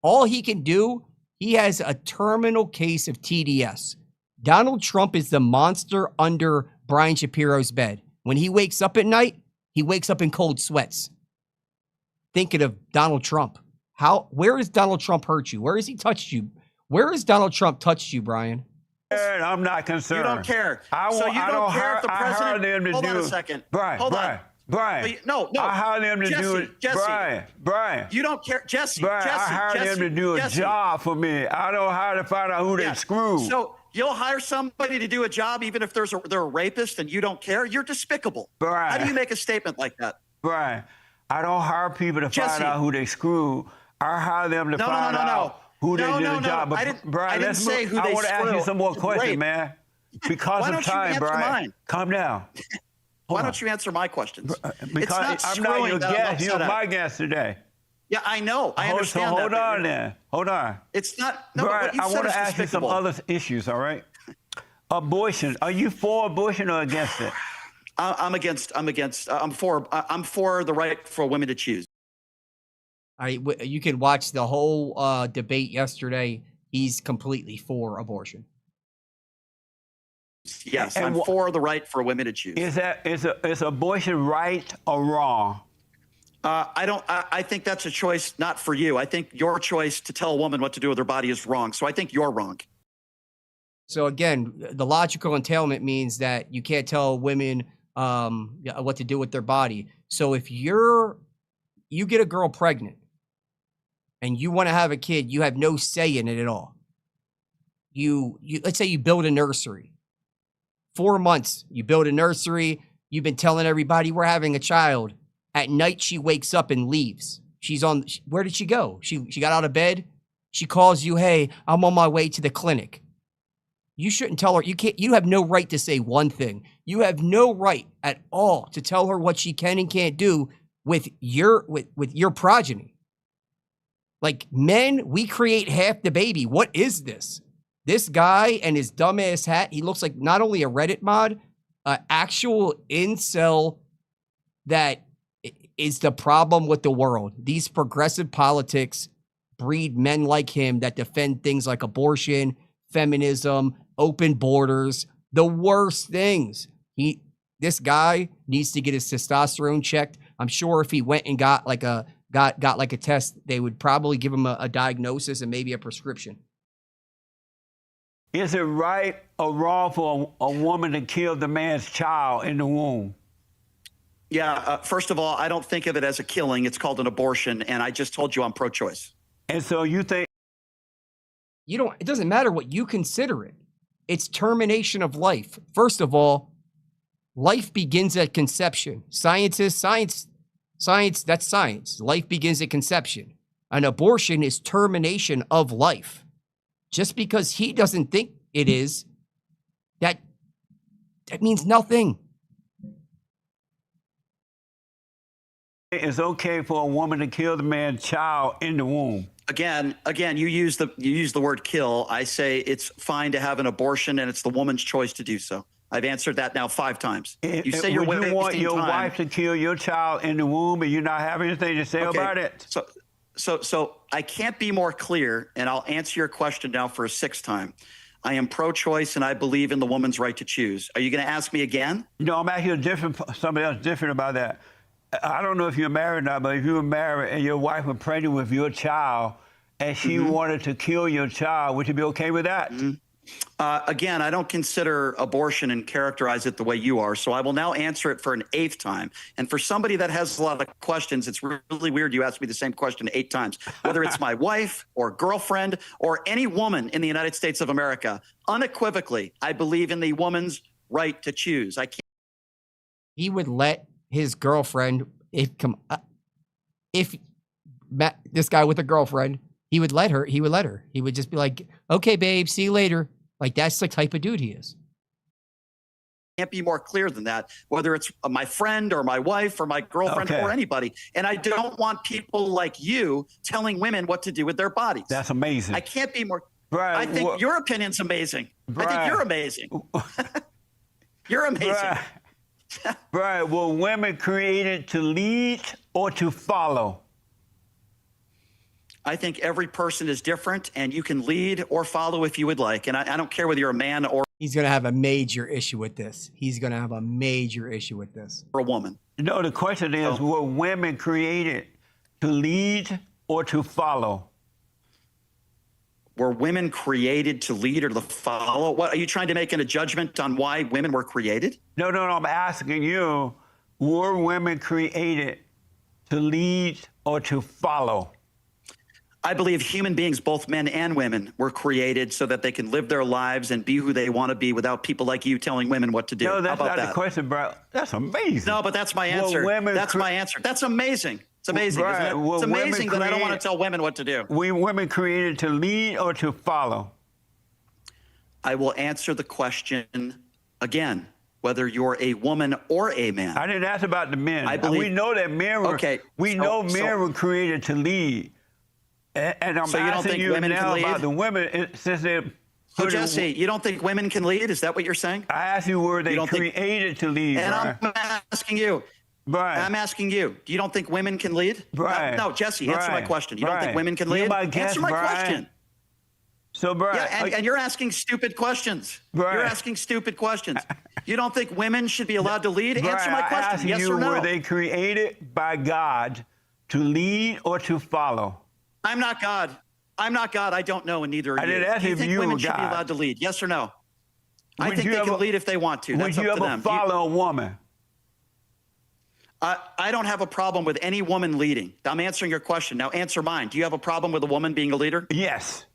all he can do, he has a terminal case of TDS. Donald Trump is the monster under Brian Shapiro's bed. When he wakes up at night, he wakes up in cold sweats, thinking of Donald Trump. Where has Donald Trump hurt you? Where has he touched you? Where has Donald Trump touched you, Brian? I'm not concerned. You don't care. So you don't care if the president. Hold on a second. Brian. No. I hired him to do it. Jesse. Brian. You don't care. Jesse. Brian, I hired him to do a job for me. I know how to find out who they screwed. So you'll hire somebody to do a job even if they're a rapist and you don't care? You're despicable. Brian. How do you make a statement like that? Brian, I don't hire people to find out who they screwed. I hire them to find out who they did a job. But Brian, I didn't say who they I want to ask you some more questions, man. Because of time, Brian. Calm down. Why don't you answer my questions? Because I'm not your guest. You're my guest today. Yeah, I know. I understand that. Hold on then. Hold on. It's not. No, Brian, I want to ask you some other issues, all right? Abortion. Are you for abortion or against it? I'm for the right for women to choose. You can watch the whole debate yesterday. He's completely for abortion. Yes, I'm for the right for women to choose. Is abortion right or wrong? I think that's a choice not for you. I think your choice to tell a woman what to do with her body is wrong. So I think you're wrong. So again, the logical entailment means that you can't tell women what to do with their body. So if you're you get a girl pregnant and you want to have a kid, you have no say in it at all. You let's say you build a nursery. 4 months, you build a nursery. You've been telling everybody we're having a child. At night, she wakes up and leaves. Where did she go? She got out of bed. She calls you, hey, I'm on my way to the clinic. You shouldn't tell her. You have no right to say one thing. You have no right at all to tell her what she can and can't do with your progeny. Like, men, we create half the baby. What is this? This guy and his dumbass hat, he looks like not only a Reddit mod, an actual incel that is the problem with the world. These progressive politics breed men like him that defend things like abortion, feminism, open borders, the worst things. This guy needs to get his testosterone checked. I'm sure if he went and got like a test, they would probably give him a diagnosis and maybe a prescription. Is it right or wrong for a woman to kill the man's child in the womb? Yeah, first of all, I don't think of it as a killing. It's called an abortion, and I just told you I'm pro-choice. And so you think... It doesn't matter what you consider it. It's termination of life. First of all, life begins at conception. Science, that's science. Life begins at conception. An abortion is termination of life. Just because he doesn't think it is, that means nothing. It's okay for a woman to kill the man's child in the womb. Again, you use the word kill. I say it's fine to have an abortion, and it's the woman's choice to do so. I've answered that now 5 times. You say you're wasting time. Want your wife to kill your child in the womb, and you not have anything to say about it? So I can't be more clear, and I'll answer your question now for a 6th time. I am pro-choice, and I believe in the woman's right to choose. Are you going to ask me again? No, I'm asking somebody else different about that. I don't know if you're married or not, but if you were married and your wife was pregnant with your child and she wanted to kill your child, would you be okay with that? Again, I don't consider abortion and characterize it the way you are, so I will now answer it for an 8th time. And for somebody that has a lot of questions, it's really weird you ask me the same question 8 times. Whether it's my wife or girlfriend or any woman in the United States of America, unequivocally, I believe in the woman's right to choose. I can't. He would let his girlfriend, if this guy with a girlfriend, he would let her. He would just be like, okay, babe, see you later. Like, that's the type of dude he is. Can't be more clear than that, whether it's my friend or my wife or my girlfriend or anybody. And I don't want people like you telling women what to do with their bodies. That's amazing. I can't be more. Brian, I think your opinion's amazing. Brian, I think you're amazing. You're amazing. Brian, were women created to lead or to follow? I think every person is different, and you can lead or follow if you would like. And I don't care whether you're a man or he's going to have a major issue with this. or a woman. No, the question is, were women created to lead or to follow? Were women created to lead or to follow? What are you trying to make a judgment on why women were created? No, I'm asking you, were women created to lead or to follow? I believe human beings, both men and women, were created so that they can live their lives and be who they want to be without people like you telling women what to do. No, that's How about not the question, bro. That's amazing. No, but that's my answer. That's my answer. That's amazing. It's amazing, isn't it? It's amazing that I don't want to tell women what to do. Were women created to lead or to follow? I will answer the question again, whether you're a woman or a man. I didn't ask about the men. I believe, we know that men were. Okay, men were created to lead. And I'm asking you now about the women since they're. So Jesse, you don't think women can lead? Is that what you're saying? I asked you, were they created to lead? And I'm asking you. Brian. I'm asking you. You don't think women can lead? Brian. No, Jesse, answer my question. You don't think women can lead? Answer my question. So, Brian. Yeah, and you're asking stupid questions. Brian. You're asking stupid questions. You don't think women should be allowed to lead? Brian, answer my question. Yes or no? Were they created by God to lead or to follow? I'm not God. I'm not God. I don't know, and neither are you. I didn't ask Do you if think you women were should be God. allowed to lead? Yes or no? I think they can lead if they want to. That's up to them. Would you ever follow a woman? I don't have a problem with any woman leading. I'm answering your question. Now answer mine. Do you have a problem with a woman being a leader? Yes.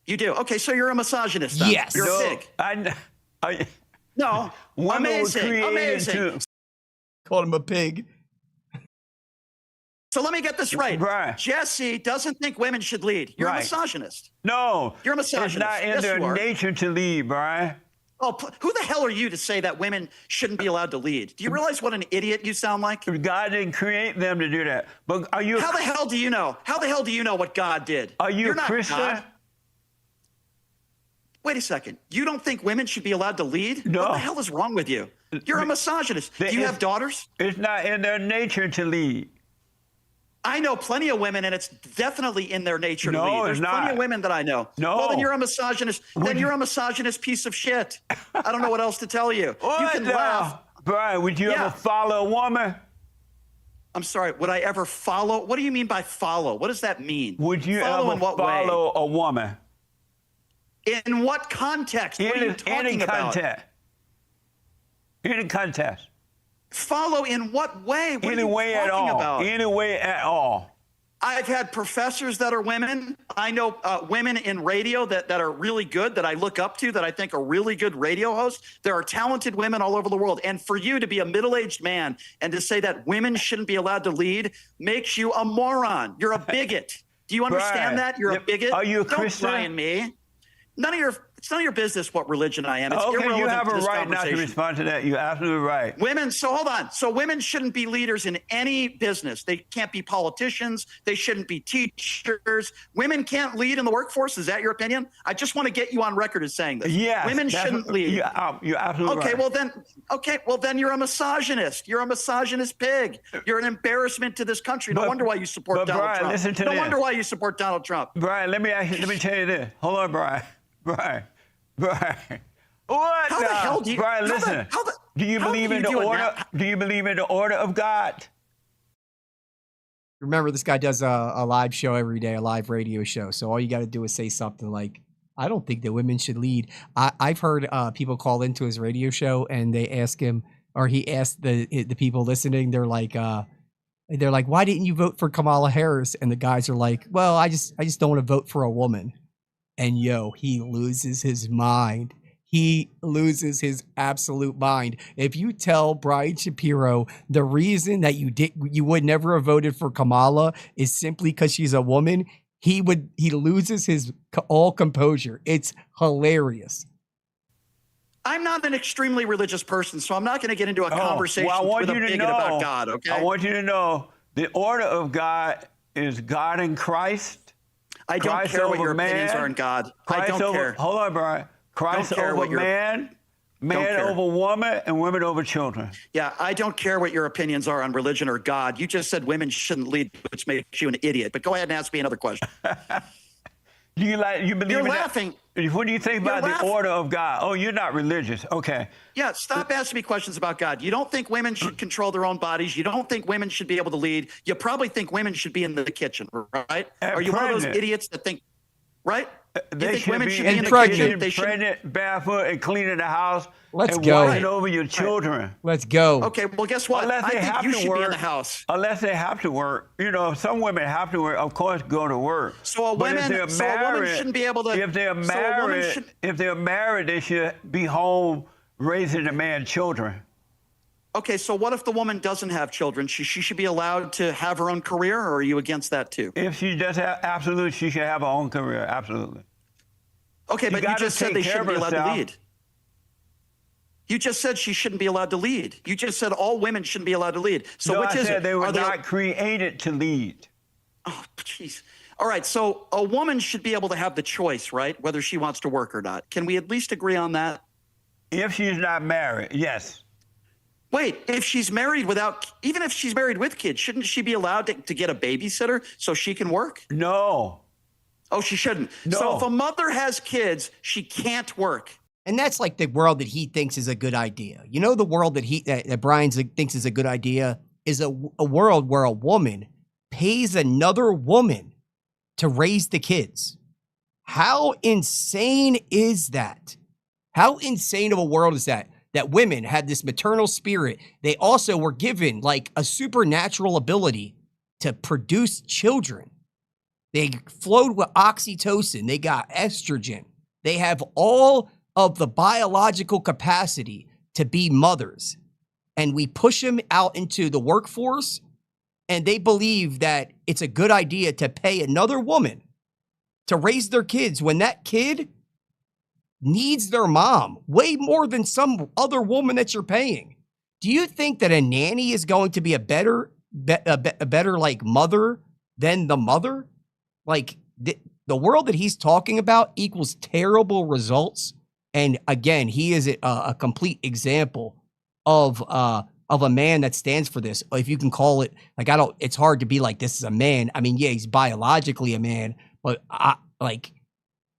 You do? Okay, so you're a misogynist then. Yes. You're a pig. No. Amazing. Called him a pig. So let me get this right. Right. Jesse doesn't think women should lead. You're a misogynist. No. You're a misogynist. It's not in Yes, their you are. nature to lead, Brian. Oh, who the hell are you to say that women shouldn't be allowed to lead? Do you realize what an idiot you sound like? God didn't create them to do that. But are you? How the hell do you know? How the hell do you know what God did? Are you You're a not Christian? God. Wait a second. You don't think women should be allowed to lead? No. What the hell is wrong with you? You're a misogynist. Do you have daughters? It's not in their nature to lead. I know plenty of women, and it's definitely in their nature to lead. There's plenty of women that I know. No. Well, then you're a misogynist. Then you're a misogynist piece of shit. I don't know what else to tell you. You can laugh. Brian, would you ever follow a woman? I'm sorry. Would I ever follow? What do you mean by follow? What does that mean? Would you follow ever in what follow a woman? In what context? What are you talking about? Any context. Follow in what way? What Any are you way at talking all. about? Any way at all. I've had professors that are women. I know women in radio that are really good, that I look up to, that I think are really good radio hosts. There are talented women all over the world. And for you to be a middle-aged man and to say that women shouldn't be allowed to lead makes you a moron. You're a bigot. Do you understand that? You're a bigot. Are you a Don't Christian? Brian me. It's none of your business what religion I am. It's Okay, irrelevant you have to a this right not to conversation. respond to that. You're absolutely right. Women, so hold on. So women shouldn't be leaders in any business. They can't be politicians. They shouldn't be teachers. Women can't lead in the workforce. Is that your opinion? I just want to get you on record as saying this. Yes. Women shouldn't lead. You're absolutely right. Well then you're a misogynist. You're a misogynist pig. You're an embarrassment to this country. No wonder why you support Donald Brian, Trump. listen to no this. wonder why you support Donald Trump. Brian, let me tell you this. Hold on, Brian. Brian. What? How the hell do you? Brian, listen. Do you believe in the order? Do you believe in the order of God? Remember, this guy does a live show every day, a live radio show. So all you got to do is say something like, I don't think that women should lead. I've heard people call into his radio show and they ask him, or he asked the people listening, they're like, why didn't you vote for Kamala Harris? And the guys are like, well, I just don't want to vote for a woman. And he loses his mind. He loses his absolute mind. If you tell Brian Shapiro the reason that you would never have voted for Kamala is simply because she's a woman, he loses his all composure. It's hilarious. I'm not an extremely religious person, so I'm not going to get into a conversation with a bigot about God. Okay. I want you to know the order of God is God in Christ. I don't Christ care what over your man, opinions are in God. Christ I don't over, care. Hold on, Brian. Christ over man, man over woman, and women over children. Yeah, I don't care what your opinions are on religion or God. You just said women shouldn't lead, which makes you an idiot. But go ahead and ask me another question. You believe You're in laughing. What do you think about the order of God? Oh, you're not religious. Okay. Yeah, stop asking me questions about God. You don't think women should control their own bodies. You don't think women should be able to lead. You probably think women should be in the kitchen, right? Are you one of those idiots that think, right? You think women should be in the kitchen? They should pregnant, barefoot, and cleaning the house. Let's and go. watching over your children. Let's go. Okay, well, guess what? Unless they have you to should work, be in the house. Unless they have to work. You know, some women have to work, of course, go to work. So a woman shouldn't be able to. If they're married, they should be home raising the man's children. Okay, so what if the woman doesn't have children? She should be allowed to have her own career, or are you against that too? If she does have, absolutely, she should have her own career, absolutely. Okay, but you just said they shouldn't be allowed to lead. You just said she shouldn't be allowed to lead. You just said all women shouldn't be allowed to lead. So which is it? They were not created to lead. Oh, jeez. All right, so a woman should be able to have the choice, right? Whether she wants to work or not. Can we at least agree on that? If she's not married, yes. Wait, if she's married even if she's married with kids, shouldn't she be allowed to get a babysitter so she can work? No. Oh, she shouldn't. No. So if a mother has kids, she can't work. And that's like the world that he thinks is a good idea. You know, the world that Brian thinks is a good idea is a world where a woman pays another woman to raise the kids. How insane is that? How insane of a world is that? that women had this maternal spirit. They also were given like a supernatural ability to produce children. They flowed with oxytocin. They got estrogen. They have all of the biological capacity to be mothers. And we push them out into the workforce, and they believe that it's a good idea to pay another woman to raise their kids when that kid needs their mom way more than some other woman that you're paying. Do you think that a nanny is going to be a better like mother than the mother? Like the world that he's talking about equals terrible results. And again, he is a complete example of a man that stands for this. If you can call it, like, it's hard to be like, this is a man. I mean, yeah, he's biologically a man, but like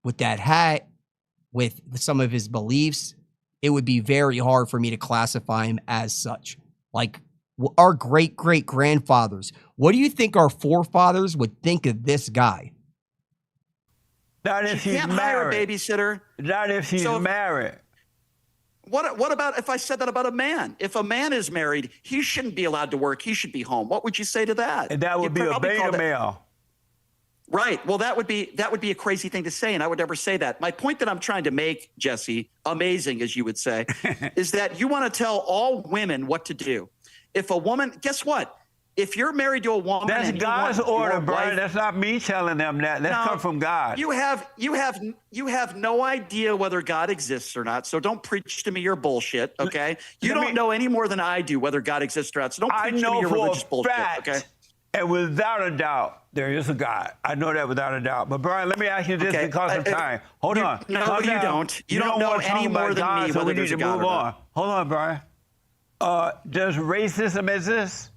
with that hat, with some of his beliefs, it would be very hard for me to classify him as such. Like our great-great-grandfathers, what do you think our forefathers would think of this guy? Not if she's can't hire a married. babysitter. Not if she's married. What about if I said that about a man? If a man is married, he shouldn't be allowed to work. He should be home. What would you say to that? And that would be a beta male. Right. Well, that would be a crazy thing to say, and I would never say that. My point that I'm trying to make, Jesse, amazing as you would say, is that you want to tell all women what to do. If a woman, guess what? If you're married to a woman, that's God's order, Brian. That's not me telling them that. That's come from God. You have no idea whether God exists or not. So don't preach to me your bullshit, okay? You don't know any more than I do whether God exists or not. So don't preach to me your religious bullshit, okay? And without a doubt, there is a God. I know that without a doubt. But Brian, let me ask you this because of time. Hold on. No, you don't. You don't know any more than me so whether we need to move on. Hold on, Brian. Does racism exist?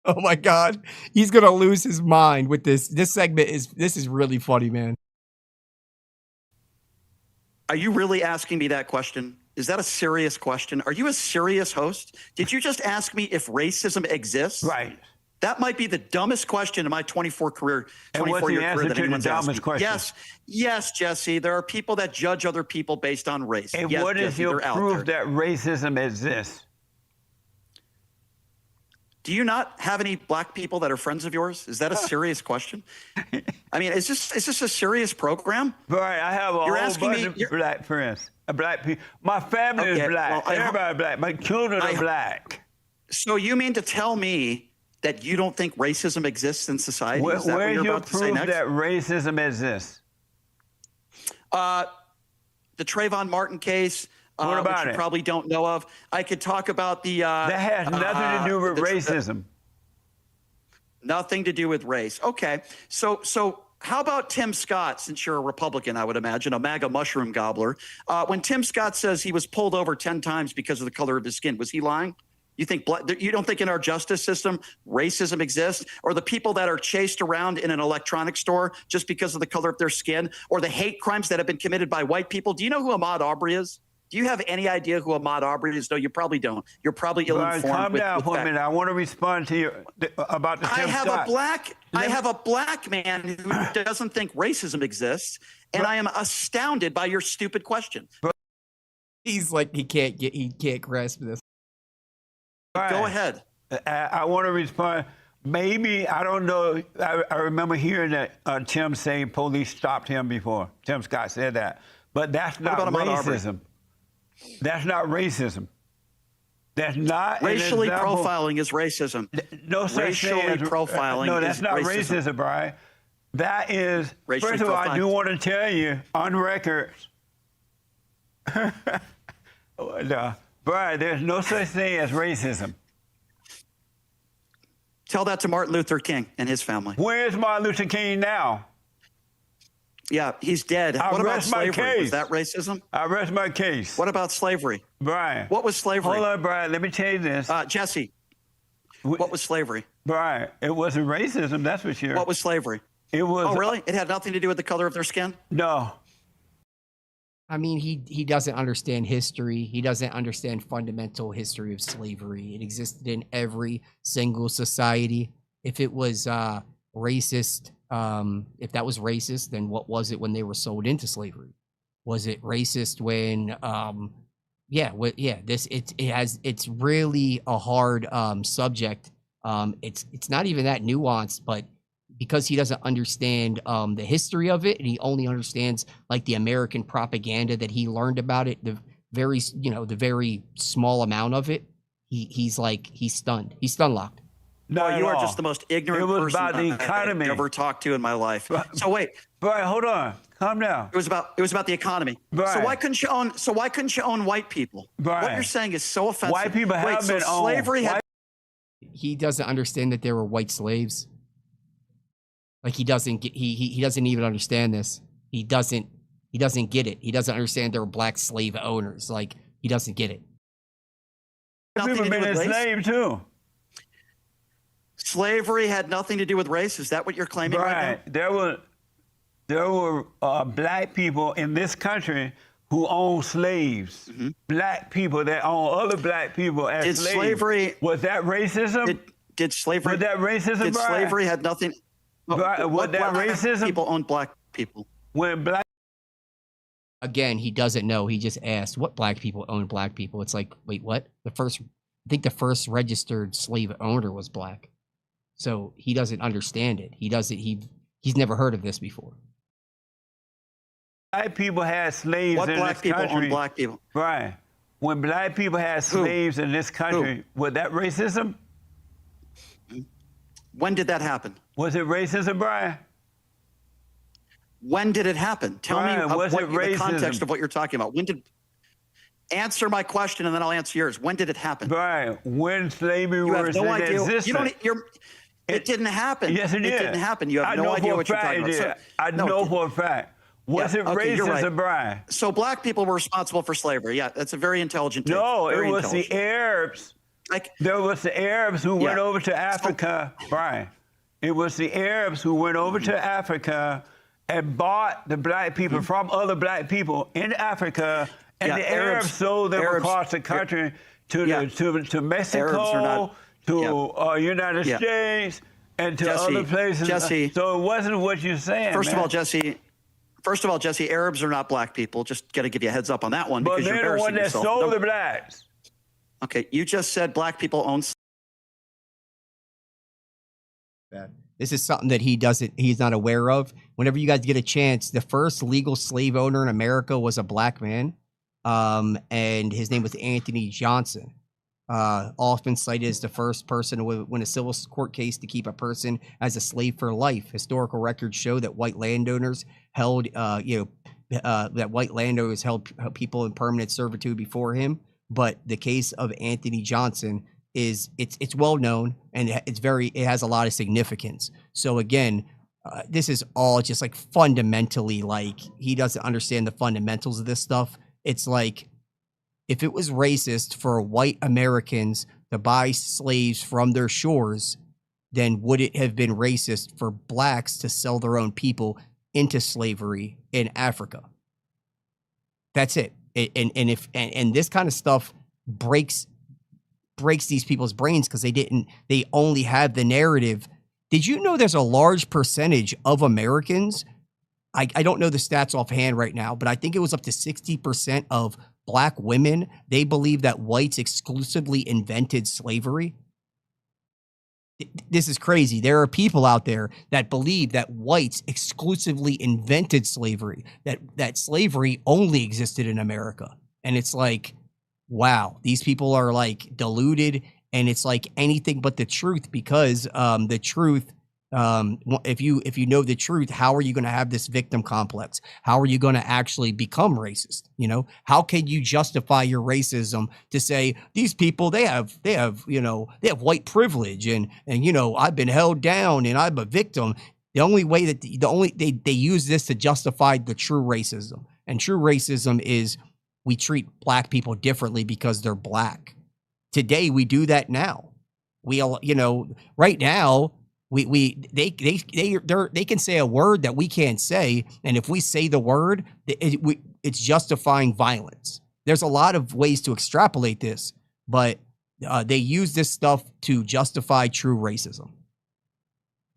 Oh my God, he's gonna lose his mind with this. This segment is really funny, man. Are you really asking me that question? Is that a serious question? Are you a serious host? Did you just ask me if racism exists? Right. That might be the dumbest question in my 24-year career that anyone's asked me. Yes, Jesse. There are people that judge other people based on race. And yes, what is Jesse, your proof that racism exists? Do you not have any black people that are friends of yours? Is that a serious question? I mean, is this a serious program? Right, I have a whole bunch of black friends. Black people. My family is black. Well, everybody black. My children are black. So you mean to tell me that you don't think racism exists in society? Is that what you're about to say next? Where's your proof that racism exists? The Trayvon Martin case. What about which you it? Probably don't know of. I could talk about the. That has nothing to do with racism. Nothing to do with race. Okay. So how about Tim Scott, since you're a Republican, I would imagine, a MAGA mushroom gobbler. When Tim Scott says he was pulled over 10 times because of the color of his skin, was he lying? You don't think in our justice system racism exists, or the people that are chased around in an electronics store just because of the color of their skin, or the hate crimes that have been committed by white people? Do you know who Ahmaud Arbery is? Do you have any idea who Ahmaud Arbery is? No, you probably don't. You're probably ill-informed. Calm down for a minute. I want to respond to you about the Tim Scott. I have a black man who doesn't think racism exists, and I am astounded by your stupid question. He's like he can't grasp this. Go ahead. I want to respond. Maybe, I don't know. I remember hearing that Tim saying police stopped him before. Tim Scott said that. But that's not racism. That's not racism. That's not racially profiling is racism. No such thing as profiling. No, that's not racism, Brian. That is. First of all, I do want to tell you on record. No, Brian, there's no such thing as racism. Tell that to Martin Luther King and his family. Where is Martin Luther King now? Yeah, he's dead. What about slavery? Was that racism? I rest my case. What about slavery? Brian. What was slavery? Hold on, Brian. Let me tell you this. Jesse, what was slavery? Brian, it wasn't racism, that's for sure. What was slavery? It was. Oh, really? It had nothing to do with the color of their skin? No. I mean, he doesn't understand history. He doesn't understand fundamental history of slavery. It existed in every single society. If it was racist, If that was racist, then what was it when they were sold into slavery? Was it racist when it's really a hard subject. It's not even that nuanced, but because he doesn't understand the history of it, and he only understands like the American propaganda that he learned about it, the very small amount of it, he's stunned. He's stun locked. No, you are just the most ignorant person about the economy. I've ever talked to in my life. So wait, Brian, hold on, calm down. It was about the economy. Brian. So why couldn't you own white people? Brian. What you're saying is so offensive. White people have been owned. Slavery had. He doesn't understand that there were white slaves. Like he doesn't even understand this. He doesn't get it. He doesn't understand there were black slave owners. Like he doesn't get it. People have been enslaved too. Slavery had nothing to do with race. Is that what you're claiming right now? There were black people in this country who owned slaves. Mm-hmm. Black people that own other black people as slaves. Slavery, was that racism? Did slavery? Was that racism? Did Brian? slavery had nothing? Was that racism? People owned black people. When black. Again, he doesn't know. He just asked what black people owned black people. It's like, wait, what? I think the first registered slave owner was black. So he doesn't understand it. He's never heard of this before. Black people had slaves what in black this people country. Own black people? Right. When black people had slaves in this country, was that racism? When did that happen? Was it racism, Brian? When did it happen? Tell Brian, me the context of what you're talking about. Answer my question and then I'll answer yours. When did it happen? Brian, when slavery was in existence. It didn't happen. Yes, it did. It didn't hapen. You have no idea what you're talking about. So, I know for a fact. Was it racism, Brian? So black people were responsible for slavery. Yeah, that's a very intelligent take. No, it was the Arabs. There was the Arabs who went over to Africa, Brian. It was the Arabs who went over to Africa and bought the black people from other black people in Africa, and the Arabs sold them across the country to Mexico, to United States, and to other places. Jesse, so it wasn't what you're saying. First of all, Jesse, Arabs are not black people. Just got to give you a heads up on that one. But because they're the one that sold the blacks. Okay, you just said black people own. This is something that he's not aware of. Whenever you guys get a chance, the first legal slave owner in America was a black man. And his name was Anthony Johnson. Often cited as the first person to win a civil court case to keep a person as a slave for life. Historical records show that white landowners held people in permanent servitude before him. But the case of Anthony Johnson it's well known, and it has a lot of significance. So again, this is all just like fundamentally, like he doesn't understand the fundamentals of this stuff. It's like, if it was racist for white Americans to buy slaves from their shores, then would it have been racist for blacks to sell their own people into slavery in Africa? That's it. And this kind of stuff breaks these people's brains because they only have the narrative. Did you know there's a large percentage of Americans? I don't know the stats offhand right now, but I think it was up to 60% of black women. They believe that whites exclusively invented slavery. This is crazy. There are people out there that believe that whites exclusively invented slavery, that slavery only existed in America. And it's like, wow, these people are like deluded, and it's like anything but the truth, because the truth, if you know the truth, how are you going to have this victim complex? How are you going to actually become racist? You know, how can you justify your racism to say these people, they have white privilege, and I've been held down and I'm a victim. The only way that they use this to justify the true racism, and true racism is we treat black people differently because they're black. Today we do that now. Right now they can say a word that we can't say, and if we say the word, it's justifying violence. There's a lot of ways to extrapolate this, but they use this stuff to justify true racism.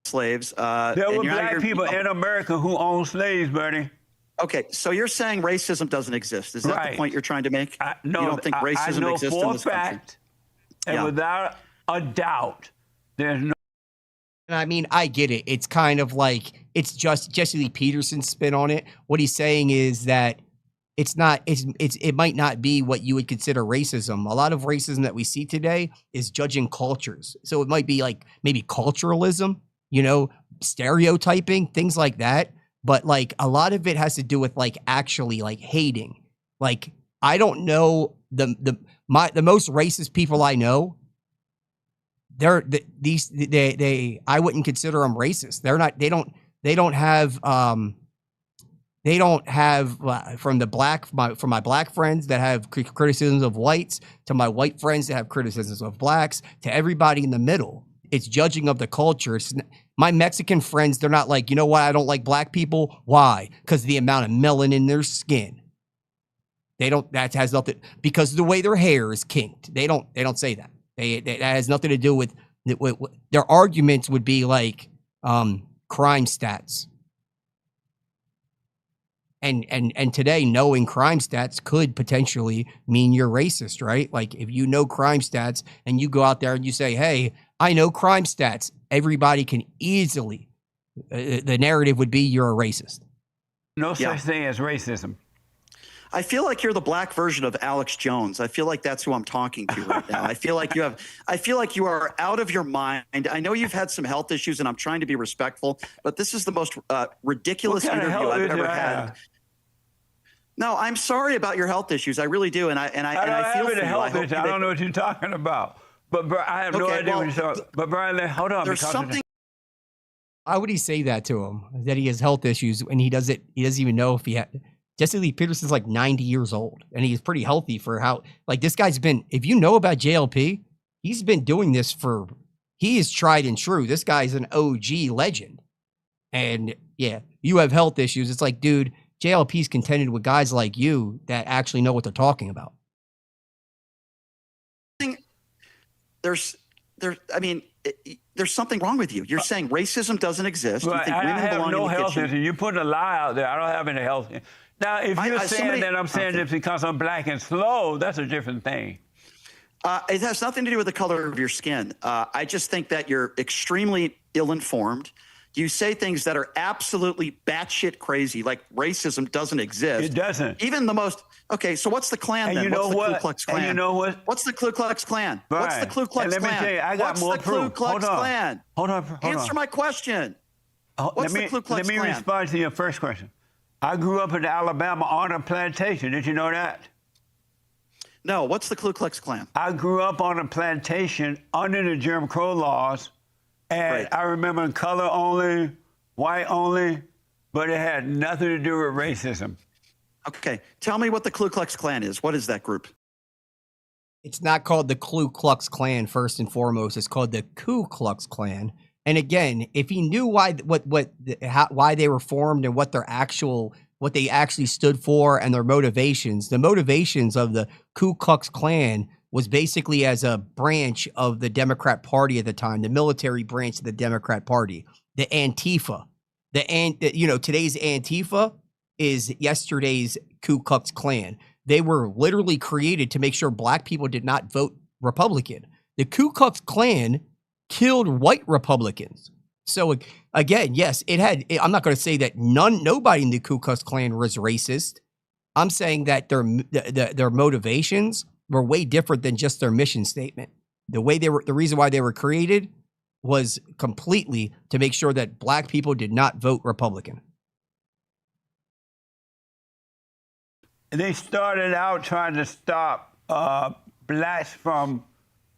slaves. There were black people in America who owned slaves, Bernie. Okay, so you're saying racism doesn't exist. Is that the point you're trying to make? No, you don't think racism exists in this country? And without a doubt, there's no. And I mean, I get it. It's kind of like, it's just Jesse Lee Peterson's spin on it. What he's saying is that it might not be what you would consider racism. A lot of racism that we see today is judging cultures. So it might be like maybe culturalism, stereotyping, things like that. But like a lot of it has to do with like actually like hating. Like, I don't know the most racist people I know. I wouldn't consider them racist. They don't have from my black friends that have criticisms of whites, to my white friends that have criticisms of blacks, to everybody in the middle. It's judging of the culture. My Mexican friends, they're not like, you know what, I don't like black people. Why? Because of the amount of melanin in their skin. That has nothing, because of the way their hair is kinked. They don't say that. That has nothing to do with their arguments would be like crime stats. And today, knowing crime stats could potentially mean you're racist, right? Like if you know crime stats and you go out there and you say, hey, I know crime stats, everybody can easily, the narrative would be you're a racist. No such thing as racism. I feel like you're the black version of Alex Jones. I feel like that's who I'm talking to right now. I feel like you are out of your mind. I know you've had some health issues, and I'm trying to be respectful, but this is the most ridiculous interview I've ever had. No, I'm sorry about your health issues. I really do, and I feel for you. I don't know what you're talking about, but I have no idea what you're talking about. But Brian, hold on. There's something. Why would he say that to him? That he has health issues and he doesn't even know if he had. Jesse Lee Peterson's like 90 years old, and he's pretty healthy for how, like, this guy's been, if you know about JLP, he's been doing this he is tried and true. This guy's an OG legend. And yeah, you have health issues. It's like, dude, JLP's contended with guys like you that actually know what they're talking about. There's something wrong with you. You're saying racism doesn't exist. Right, you think women belong no in the health kitchen. issue. You put a lie out there. I don't have any health issue. Now, if you're saying that I'm saying this because I'm black and slow, that's a different thing. It has nothing to do with the color of your skin. I just think that you're extremely ill-informed. You say things that are absolutely batshit crazy, like racism doesn't exist. It doesn't. Even the most. Okay, so what's the Klan then? What's the Ku Klux Klan? And you know what? What's the Ku Klux Klan? Right. What's the Ku Klux Klan? Let me tell you, I got more proof. What's the Ku Klux Klan? Hold on. Answer my question. What's the Ku Klux Klan? Let me respond to your first question. I grew up in Alabama on a plantation. Did you know that? No. What's the Ku Klux Klan? I grew up on a plantation under the Jim Crow laws, and I remember color only, white only, but it had nothing to do with racism. Okay. Tell me what the Ku Klux Klan is. What is that group? It's not called the Ku Klux Klan, first and foremost. It's called the Ku Klux Klan. And again, if he knew why they were formed and what they actually stood for and their motivations, the motivations of the Ku Klux Klan was basically as a branch of the Democrat Party at the time, the military branch of the Democrat Party, the Antifa. Today's Antifa is yesterday's Ku Klux Klan. They were literally created to make sure black people did not vote Republican. The Ku Klux Klan killed white Republicans. So again, yes, I'm not going to say that nobody in the Ku Klux Klan was racist. I'm saying that their motivations were way different than just their mission statement. The reason why they were created was completely to make sure that black people did not vote Republican. They started out trying to stop blacks from,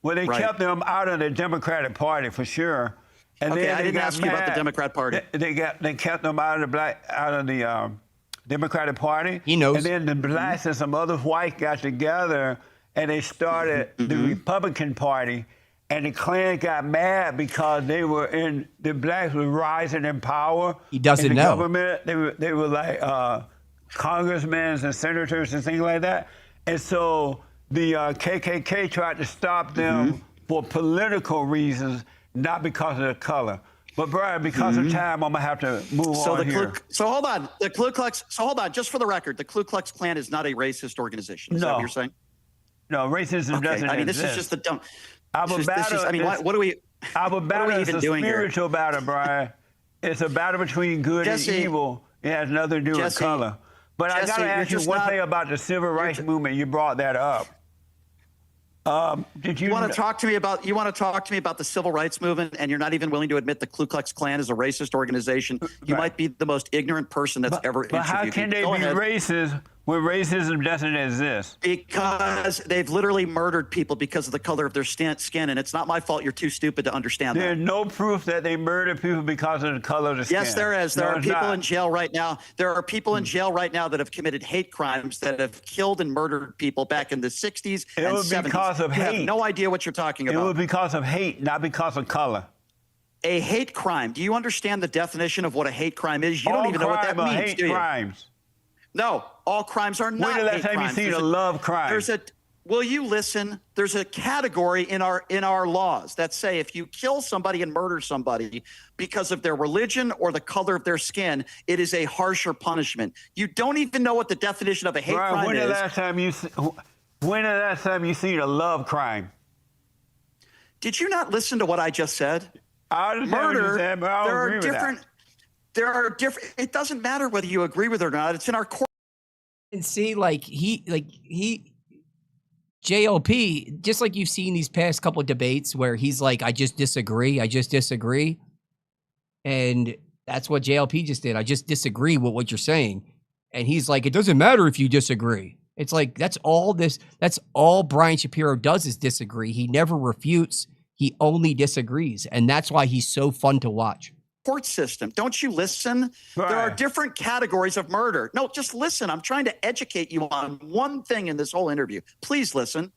they kept them out of the Democratic Party for sure. And okay, then I didn't ask you about the Democrat Party. They kept them out of the Democratic Party. He knows. And then the blacks and some other whites got together and they started the Republican Party. And the Klan got mad because the blacks were rising in power. He doesn't in the know. Government. They were like congressmen and senators and things like that. And so the KKK tried to stop them for political reasons, not because of their color. But Brian, because of time, I'm gonna have to move on here. So hold on. The Ku Klux. So hold on. Just for the record, the Ku Klux Klan is not a racist organization. Is that what you're saying? No, racism doesn't I mean, exist. this is just the dumb. Our battle. I mean, what do we? Our battle is a spiritual here? battle, Brian. It's a battle between good and evil. It has nothing to do with color. But I gotta ask you one thing about the civil rights movement. You brought that up. Did you want to talk to me about the civil rights movement, and you're not even willing to admit the Ku Klux Klan is a racist organization? You might be the most ignorant person that's ever interviewed. But how can they be racist when racism doesn't exist? Because they've literally murdered people because of the color of their skin, and it's not my fault. You're too stupid to understand that. There's no proof that they murdered people because of the color of the skin. Yes, there is. There are people in jail right now. There are people in jail right now that have committed hate crimes, that have killed and murdered people back in the 60s and 70s. It was because of hate. You have no idea what you're talking about. It was because of hate, not because of color. A hate crime. Do you understand the definition of what a hate crime is? You don't even know what that means, do you? Crimes. No, all crimes are not hate crimes. When the last time you seen a love crime? Will you listen? There's a category in our laws that say if you kill somebody and murder somebody because of their religion or the color of their skin, it is a harsher punishment. You don't even know what the definition of a hate crime is. When the last time you seen a love crime? Did you not listen to what I just said? I understand what you said, but I don't agree with that. There are different. It doesn't matter whether you agree with it or not. It's in our court. And see, JLP, just like you've seen these past couple of debates where he's like, I just disagree. And that's what JLP just did. I just disagree with what you're saying. And he's like, it doesn't matter if you disagree. It's like, that's all Brian Shapiro does is disagree. He never refutes. He only disagrees. And that's why he's so fun to watch. Court system. Don't you listen? Right. There are different categories of murder. No, just listen. I'm trying to educate you on one thing in this whole interview. Please listen.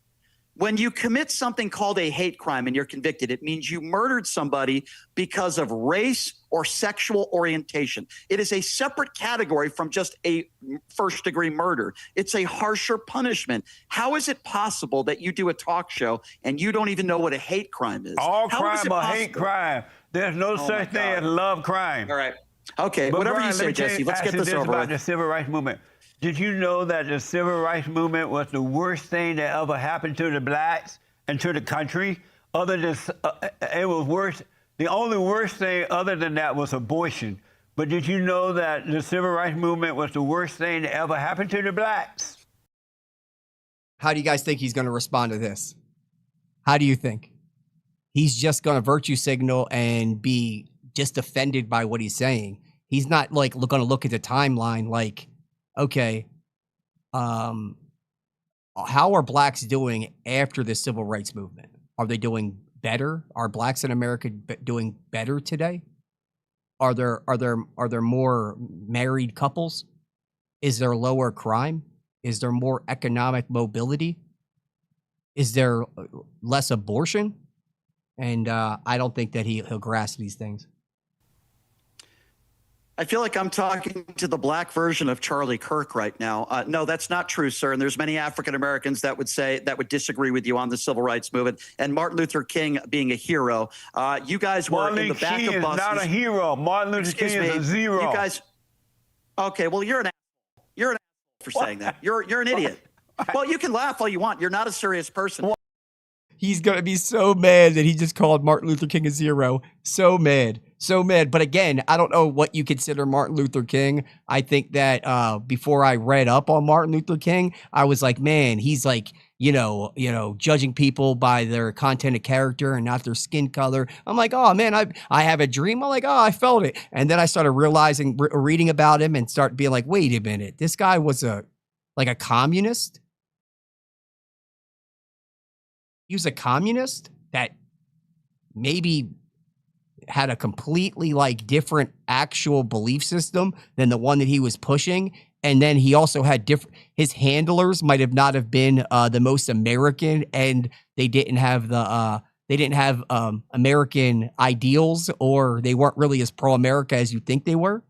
When you commit something called a hate crime and you're convicted, it means you murdered somebody because of race or sexual orientation. It is a separate category from just a first-degree murder. It's a harsher punishment. How is it possible that you do a talk show and you don't even know what a hate crime is? All crime or hate crime. There's no such thing as love crime. All right. Okay, but whatever Brian, you say, Jesse, let's get this over about the civil rights movement. Did you know that the civil rights movement was the worst thing that ever happened to the blacks and to the country? Other than it was worse. The only worst thing other than that was abortion. But did you know that the civil rights movement was the worst thing that ever happened to the blacks? How do you guys think he's going to respond to this? How do you think? He's just going to virtue signal and be just offended by what he's saying. He's not like going to look at the timeline like, okay, how are blacks doing after the civil rights movement? Are they doing better? Are blacks in America doing better today? Are there more married couples? Is there lower crime? Is there more economic mobility? Is there less abortion? And I don't think that he'll grasp these things. I feel like I'm talking to the black version of Charlie Kirk right now. No, that's not true, sir. And there's many African Americans that would disagree with you on the civil rights movement. And Martin Luther King being a hero. You guys were in the back of buses. Martin King is not a hero. Martin Luther King is a zero. You guys. Okay, well, you're an asshole. You're an asshole for saying that. You're an idiot. Well, you can laugh all you want. You're not a serious person. He's going to be so mad that he just called Martin Luther King a zero. So mad. So mad. But again, I don't know what you consider Martin Luther King. I think that before I read up on Martin Luther King, I was like, man, he's like, judging people by their content of character and not their skin color. I'm like, oh, man, I have a dream. I'm like, oh, I felt it. And then I started realizing, reading about him and start being like, wait a minute. This guy was a communist. He was a communist that maybe had a completely different actual belief system than the one that he was pushing. And then he also had his handlers might have not have been the most American, and they didn't have American ideals, or they weren't really as pro-America as you think they were.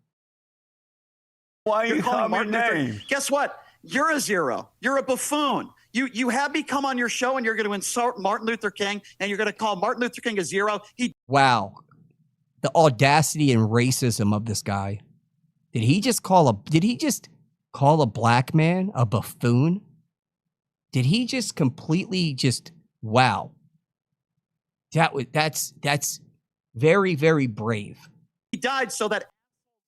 Why are you calling Martin names? Guess what? You're a zero. You're a buffoon. You have me come on your show and you're going to insult Martin Luther King and you're going to call Martin Luther King a zero. Wow. the audacity and racism of this guy. Did he just call a black man a buffoon? Did he just completely wow. That's very, very brave. He died so that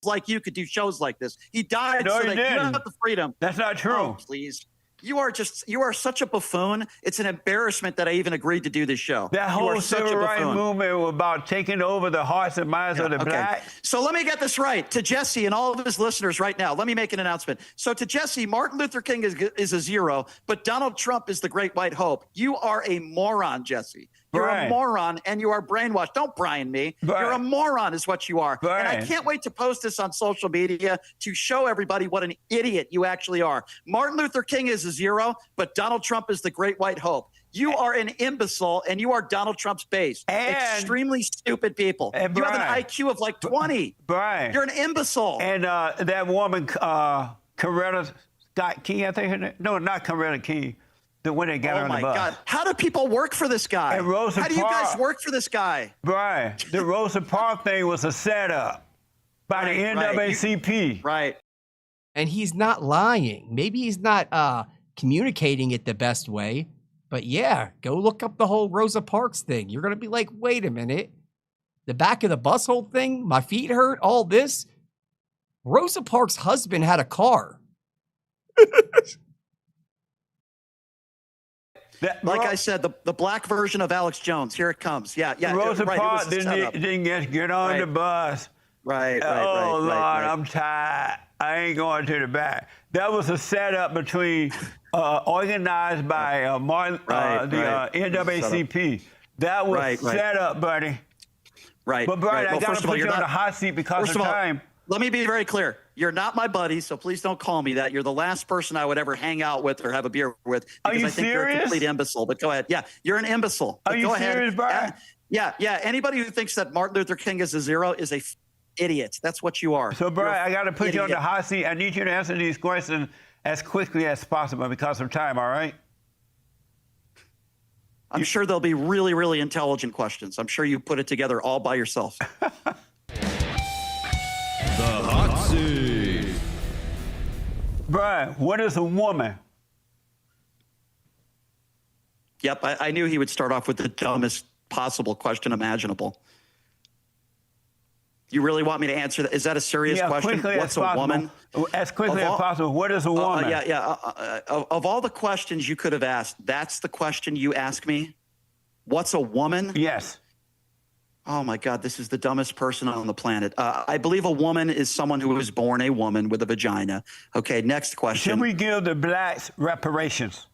like you could do shows like this. He died No, so he that you didn't. have the freedom. That's not true. Oh, please. You are such a buffoon. It's an embarrassment that I even agreed to do this show. That whole civil rights movement was about taking over the hearts and minds of the black. So let me get this right. To Jesse and all of his listeners right now, let me make an announcement. So to Jesse, Martin Luther King is a zero, but Donald Trump is the great white hope. You are a moron, Jesse. You're a moron and you are brainwashed. Don't Brian me. You're a moron is what you are. And I can't wait to post this on social media to show everybody what an idiot you actually are. Martin Luther King is a zero, but Donald Trump is the great white hope. You are an imbecile and you are Donald Trump's base. Extremely stupid people. You have an IQ of like 20. Brian. You're an imbecile. And that woman, Coretta Scott King, I think her name. No, not Coretta King. The one that got her on the bus. Oh, my God. How do people work for this guy? And Rosa How do you guys work for this guy? Brian, the Rosa Parks thing was a setup by the NAACP. Right. And he's not lying. Maybe he's not communicating it the best way. But yeah, go look up the whole Rosa Parks thing. You're going to be like, wait a minute. The back of the bus whole thing, my feet hurt, all this. Rosa Parks' husband had a car. I said, the black version of Alex Jones. Here it comes. Yeah. Rosa Parks didn't get on the bus. Right. Oh, Lord, I'm tired. I ain't going to the back. That was a setup between, organized by Martin, the NAACP. That was set up, buddy. Right. But, Brian, I got to put you on the hot seat because of time. Let me be very clear. You're not my buddy, so please don't call me that. You're the last person I would ever hang out with or have a beer with because I think you're a complete imbecile. But go ahead. Yeah, you're an imbecile. Are you serious, Brian? Yeah. Anybody who thinks that Martin Luther King is a zero is a idiot. That's what you are. So, Brian, I got to put you on the hot seat. I need you to answer these questions as quickly as possible because of time, all right? I'm sure they'll be really, really intelligent questions. I'm sure you put it together all by yourself. The hot seat. Brian, what is a woman? Yep, I knew he would start off with the dumbest possible question imaginable. You really want me to answer that? Is that a serious question? What's a woman? As quickly as possible. What is a woman? Of all the questions you could have asked, that's the question you ask me? What's a woman? Yes. Oh, my God, this is the dumbest person on the planet. I believe a woman is someone who was born a woman with a vagina. Okay, next question. Should we give the blacks reparations?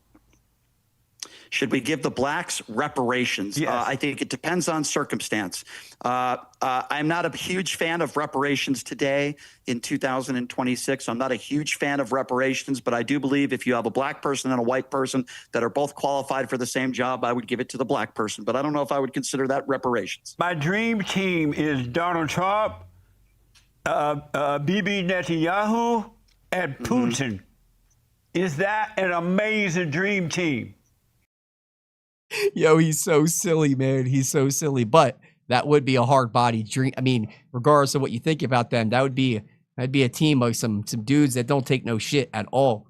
Should we give the blacks reparations? Yes. I think it depends on circumstance. I'm not a huge fan of reparations today in 2026. I'm not a huge fan of reparations, but I do believe if you have a black person and a white person that are both qualified for the same job, I would give it to the black person. But I don't know if I would consider that reparations. My dream team is Donald Trump, Bibi Netanyahu, and Putin. Is that an amazing dream team? Yo, he's so silly, man. He's so silly. But that would be a hard body dream. I mean, regardless of what you think about them, that'd be a team of some dudes that don't take no shit at all.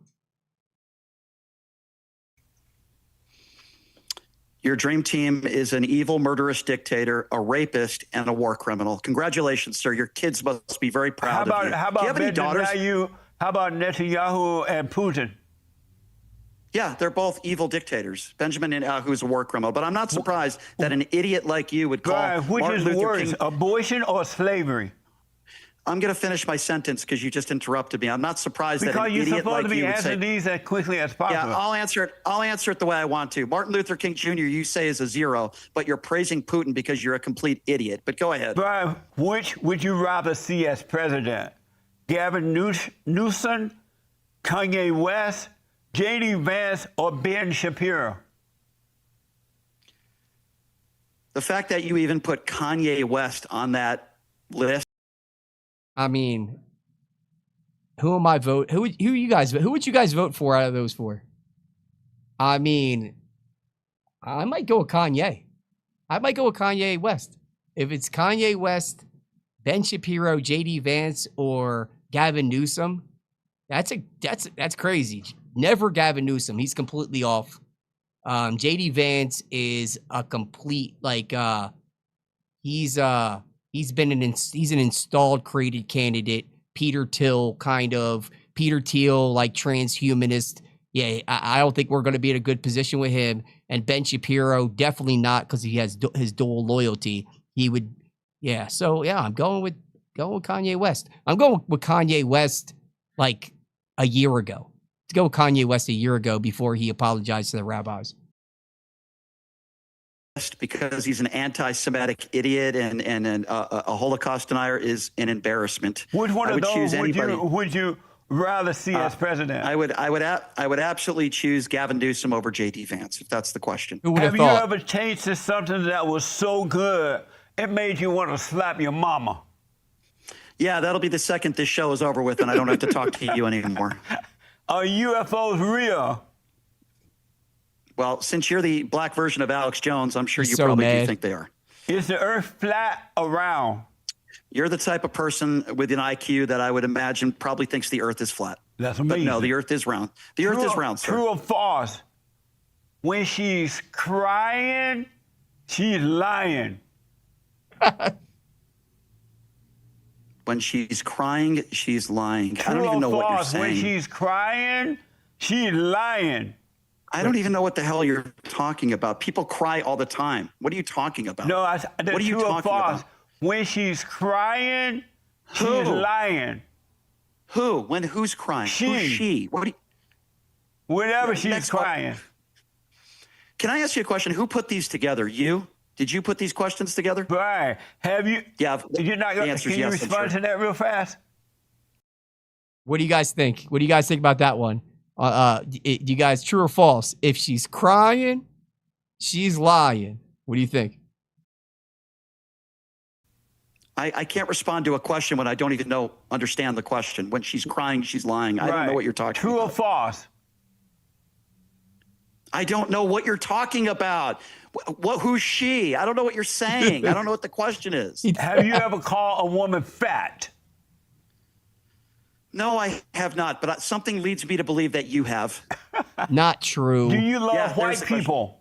Your dream team is an evil, murderous dictator, a rapist, and a war criminal. Congratulations, sir. Your kids must be very proud of you. How about Do you have any daughters? How about Netanyahu and Putin? Yeah, they're both evil dictators. Benjamin Netanyahu is a war criminal, but I'm not surprised that an idiot like you would call which Martin is Luther worse, King. abortion or slavery? I'm going to finish my sentence because you just interrupted me. I'm not surprised that an you're idiot supposed like to be you would answering say. these as quickly as possible. Yeah, I'll answer it. I'll answer it the way I want to. Martin Luther King Jr. You say is a zero, but you're praising Putin because you're a complete idiot. But go ahead. Brian, which would you rather see as president? Gavin Newsom, Kanye West, J.D. Vance, or Ben Shapiro? The fact that you even put Kanye West on that list. I mean, who am I vote? Who would you guys vote for out of those four? I mean, I might go with Kanye. I might go with Kanye West. If it's Kanye West, Ben Shapiro, JD Vance, or Gavin Newsom. That's crazy. Never Gavin Newsom. He's completely off. JD Vance is a complete he's an installed created candidate. Peter Thiel like transhumanist. Yeah, I don't think we're going to be in a good position with him. And Ben Shapiro, definitely not, because he has his dual loyalty. He would, yeah. So yeah, I'm going with Kanye West. I'm going with Kanye West like a year ago. Let's go with Kanye West a year ago before he apologized to the rabbis. Because he's an anti-Semitic idiot and a Holocaust denier is an embarrassment. Which one of those would you rather see as president? I would absolutely choose Gavin Newsom over JD Vance, if that's the question. Have you ever tasted something that was so good it made you want to slap your mama? Yeah, that'll be the second this show is over with and I don't have to talk to you anymore. Are UFOs real? Well, since you're the black version of Alex Jones, I'm sure you so probably mad. do think they are. Is the Earth flat or round? You're the type of person with an IQ that I would imagine probably thinks the Earth is flat. That's amazing. But no, the Earth is round. The Earth is round, sir. True or false? When she's crying, she's lying. When she's crying, she's lying. True I don't even know what you're saying. When she's crying, she's lying. I don't even know what the hell you're talking about. People cry all the time. What are you talking about? No, what are you true or talking false? about? When she's crying, she's Who? lying. Who? When? Who's crying? Who's she? What do you, Whenever Yeah, she's next crying. Can I ask you a question? Who put these together? You? Did you put these questions together? Brian, have you? Yeah. You're not the going answer's Can you yes, I'm respond sure. to that real fast? What do you guys think? What do you guys think about that one? Do you guys, true or false? If she's crying, she's lying. What do you think? I can't respond to a question when I don't even understand the question. When she's crying, she's lying. I don't know what you're talking True about. or false? I don't know what you're talking about. Who's she? I don't know what you're saying. I don't know what the question is. Have you ever called a woman fat? No, I have not, but something leads me to believe that you have. Not true. Do you love Yeah, white there's the question. people?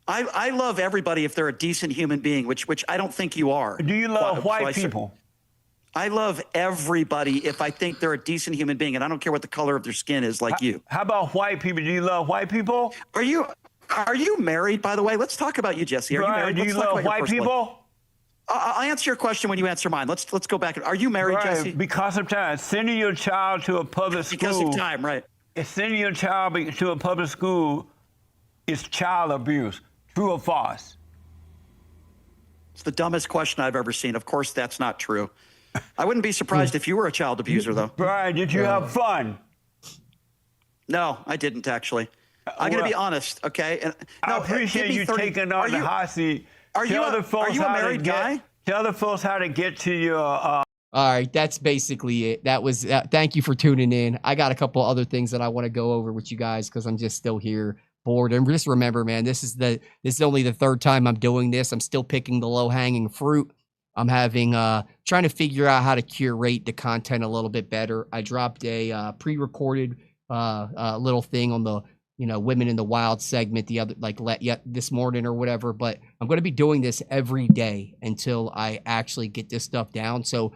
I love everybody if they're a decent human being, which I don't think you are. Do you love white people? I love everybody if I think they're a decent human being, and I don't care what the color of their skin is, like you. How about white people? Do you love white people? Are you married, by the way? Let's talk about you, Jesse. Are you Brian, married? do you Let's talk love about your white personal life. people? I'll answer your question when you answer mine. Let's go back. Are you married, Right, Jesse? because of time. Sending your child to a public school. Because of time, right? Sending your child to a public school is child abuse. True or false? It's the dumbest question I've ever seen. Of course, that's not true. I wouldn't be surprised if you were a child abuser, though. Brian, did you have fun? No, I didn't, actually. I'm going to be honest, okay? And, I no, appreciate give me you 30 taking on the hot seat. Are you a married guy? Tell the folks how to get to your... All right, that's basically it. That was. Thank you for tuning in. I got a couple other things that I want to go over with you guys because I'm just still here bored. And just remember, man, this is only the third time I'm doing this. I'm still picking the low hanging fruit. I'm having trying to figure out how to curate the content a little bit better. I dropped a pre-recorded little thing on the Women in the Wild segment this morning or whatever. But I'm going to be doing this every day until I actually get this stuff down. So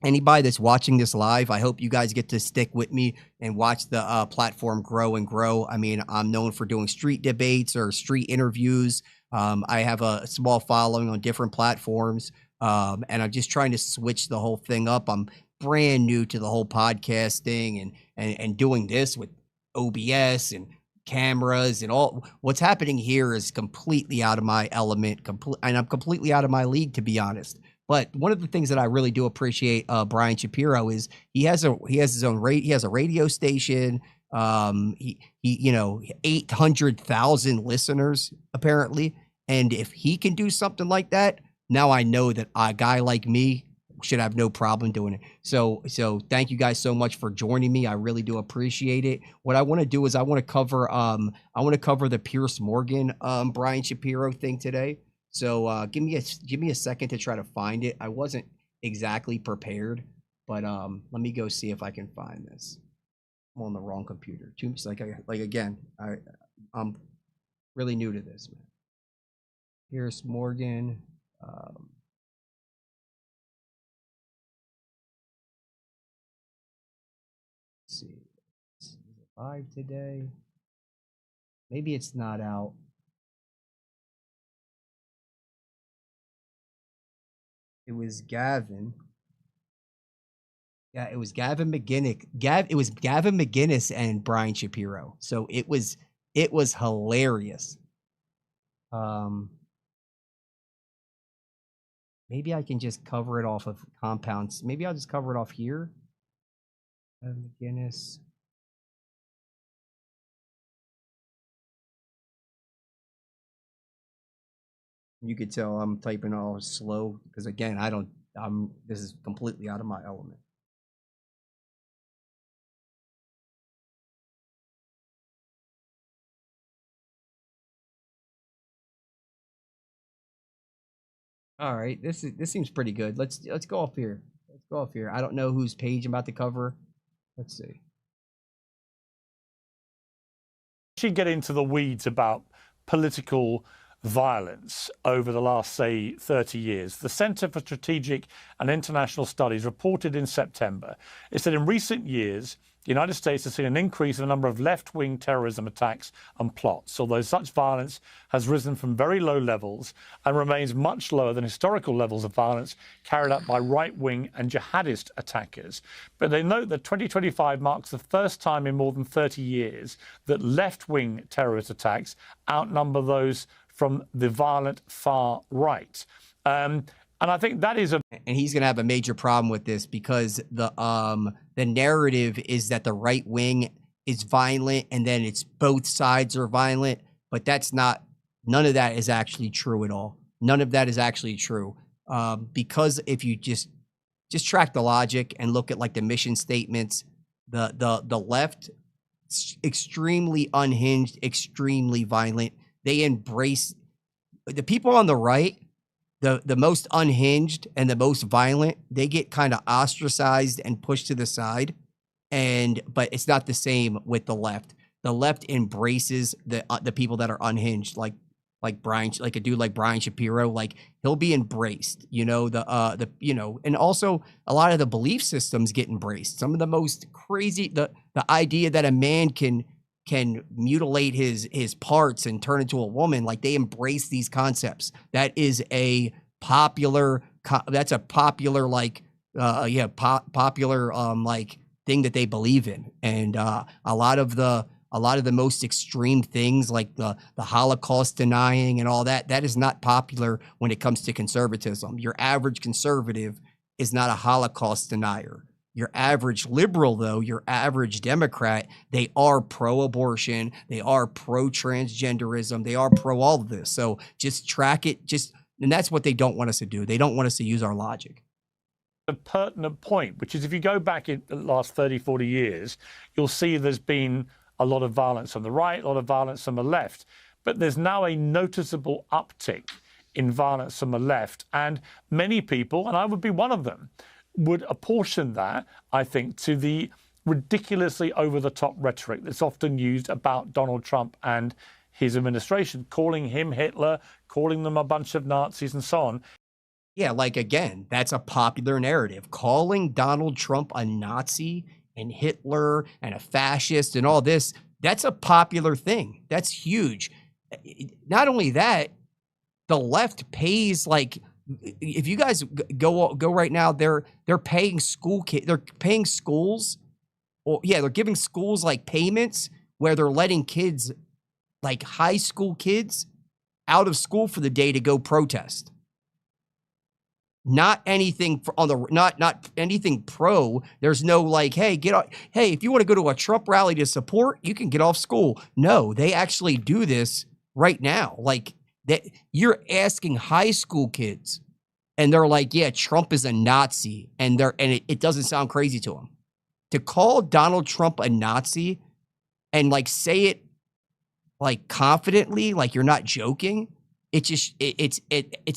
anybody that's watching this live, I hope you guys get to stick with me and watch the platform grow and grow. I mean, I'm known for doing street debates or street interviews. I have a small following on different platforms, and I'm just trying to switch the whole thing up. I'm brand new to the whole podcasting and doing this with OBS and cameras and all. What's happening here is completely out of my element, and I'm completely out of my league, to be honest. But one of the things that I really do appreciate Brian Shapiro is he has his own he has a radio station. He 800,000 listeners apparently, and if he can do something like that, now I know that a guy like me should have no problem doing it. So thank you guys so much for joining me. I really do appreciate it. What I want to do is I want to cover the Pierce Morgan Brian Shapiro thing today. So give me a second to try to find it. I wasn't exactly prepared, but let me go see if I can find this. I'm on the wrong computer. Again, I'm really new to this, man. Here's Morgan. Let's see. Is it live today? Maybe it's not out. It was Gavin. Yeah, it was Gavin McGinnis. It was Gavin McGinnis and Brian Shapiro. So it was hilarious. Maybe I can just cover it off of compounds. Maybe I'll just cover it off here. McGinnis. You could tell I'm typing all slow because again, this is completely out of my element. All right, this seems pretty good. Let's go off here. Let's go off here. I don't know whose page I'm about to cover. Let's see. Actually get into the weeds about political violence over the last, say, 30 years. The Center for Strategic and International Studies reported in September, it said in recent years, the United States has seen an increase in the number of left-wing terrorism attacks and plots, although such violence has risen from very low levels and remains much lower than historical levels of violence carried out by right-wing and jihadist attackers. But they note that 2025 marks the first time in more than 30 years that left-wing terrorist attacks outnumber those from the violent far right. And I think that is and he's going to have a major problem with this because the narrative is that the right wing is violent and then it's both sides are violent, but that's not, none of that is actually true at all. None of that is actually true. Because if you just track the logic and look at like the mission statements, the left, extremely unhinged, extremely violent. They embrace the people on the right, the most unhinged and the most violent. They get kind of ostracized and pushed to the side, but it's not the same with the left. The left embraces the people that are unhinged, like a dude like Brian Shapiro. Like he'll be embraced, and also a lot of the belief systems get embraced. Some of the most crazy, the idea that a man can mutilate his parts and turn into a woman, like they embrace these concepts. That is a popular popular like thing that they believe in. And a lot of the most extreme things like the Holocaust denying and all that is not popular when it comes to conservatism. Your average conservative is not a Holocaust denier. Your average liberal, though, your average Democrat, they are pro-abortion, they are pro-transgenderism, they are pro all of this. So just track it, and that's what they don't want us to do. They don't want us to use our logic. A pertinent point, which is if you go back in the last 30, 40 years, you'll see there's been a lot of violence on the right, a lot of violence on the left. But there's now a noticeable uptick in violence on the left. And many people, and I would be one of them, would apportion that, I think, to the ridiculously over-the-top rhetoric that's often used about Donald Trump and his administration, calling him Hitler, calling them a bunch of Nazis and so on. Yeah, like, again, that's a popular narrative. Calling Donald Trump a Nazi and Hitler and a fascist and all this, that's a popular thing. That's huge. Not only that, the left pays, like, if you guys go right now, they're paying they're paying schools, they're giving schools like payments where they're letting kids, like high school kids, out of school for the day to go protest. Not anything not anything pro. There's no like, hey, if you want to go to a Trump rally to support, you can get off school. No, they actually do this right now. Like that, you're asking high school kids, and they're like, yeah, Trump is a Nazi, and it doesn't sound crazy to them. To call Donald Trump a Nazi and like say it like confidently, like you're not joking, it's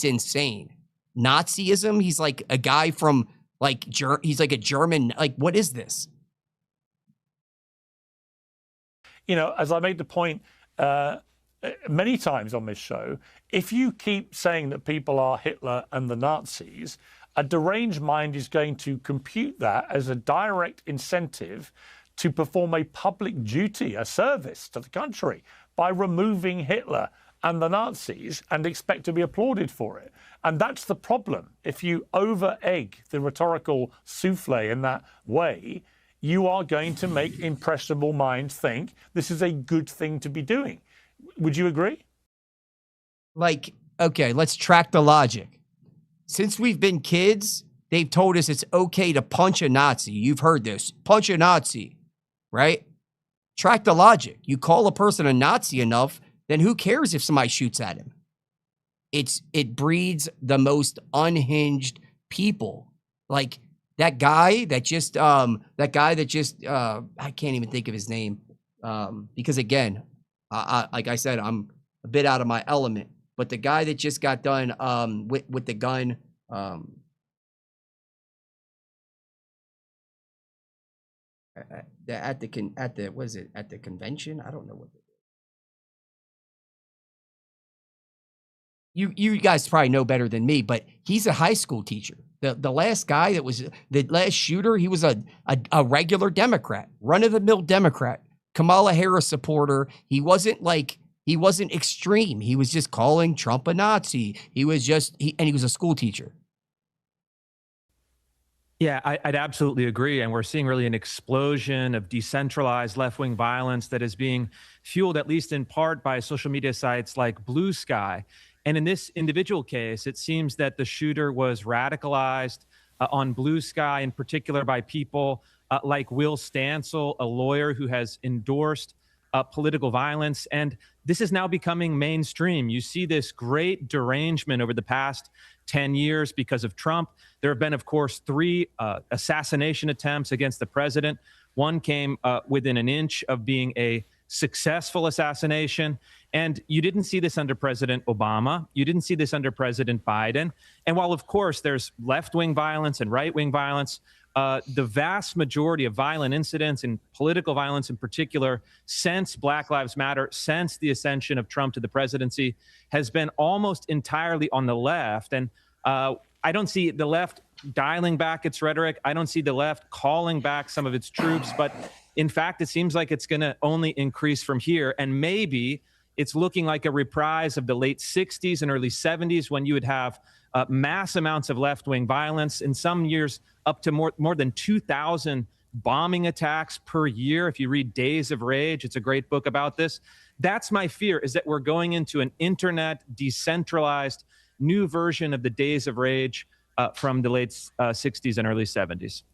insane. Nazism. He's like a guy from like he's like a German. Like, what is this? You know, as I made the point many times on this show, if you keep saying that people are Hitler and the Nazis, a deranged mind is going to compute that as a direct incentive to perform a public duty, a service to the country, by removing Hitler and the Nazis and expect to be applauded for it. And that's the problem. If you over-egg the rhetorical souffle in that way, you are going to make impressionable minds think this is a good thing to be doing. Would you agree? Like, okay, let's track the logic. Since we've been kids, they've told us it's okay to punch a Nazi. You've heard this. Punch a Nazi, right? Track the logic. You call a person a Nazi enough, then who cares if somebody shoots at him? It breeds the most unhinged people. Like that guy that just I can't even think of his name. Because again, like I said, I'm a bit out of my element. But the guy that just got done with the gun, at the convention? I don't know what. You guys probably know better than me, but he's a high school teacher. The last guy that was the last shooter, he was a regular Democrat, run-of-the-mill Democrat, Kamala Harris supporter. He wasn't extreme. He was just calling Trump a Nazi. He was a school teacher. Yeah, I'd absolutely agree. And we're seeing really an explosion of decentralized left-wing violence that is being fueled, at least in part, by social media sites like Blue Sky. And in this individual case, it seems that the shooter was radicalized on Blue Sky, in particular by people like Will Stancil, a lawyer who has endorsed political violence. And this is now becoming mainstream. You see this great derangement over the past 10 years because of Trump. There have been, of course, 3 assassination attempts against the president. One came within an inch of being a successful assassination. And you didn't see this under President Obama. You didn't see this under President Biden. And while, of course, there's left-wing violence and right-wing violence, the vast majority of violent incidents and political violence in particular since Black Lives Matter, since the ascension of Trump to the presidency, has been almost entirely on the left. And I don't see the left dialing back its rhetoric. I don't see the left calling back some of its troops. But in fact, it seems like it's going to only increase from here. And maybe it's looking like a reprise of the late 60s and early 70s when you would have mass amounts of left-wing violence, in some years up to more than 2,000 bombing attacks per year. If you read Days of Rage, it's a great book about this. That's my fear, is that we're going into an internet decentralized new version of the Days of Rage from the late 60s and early 70s.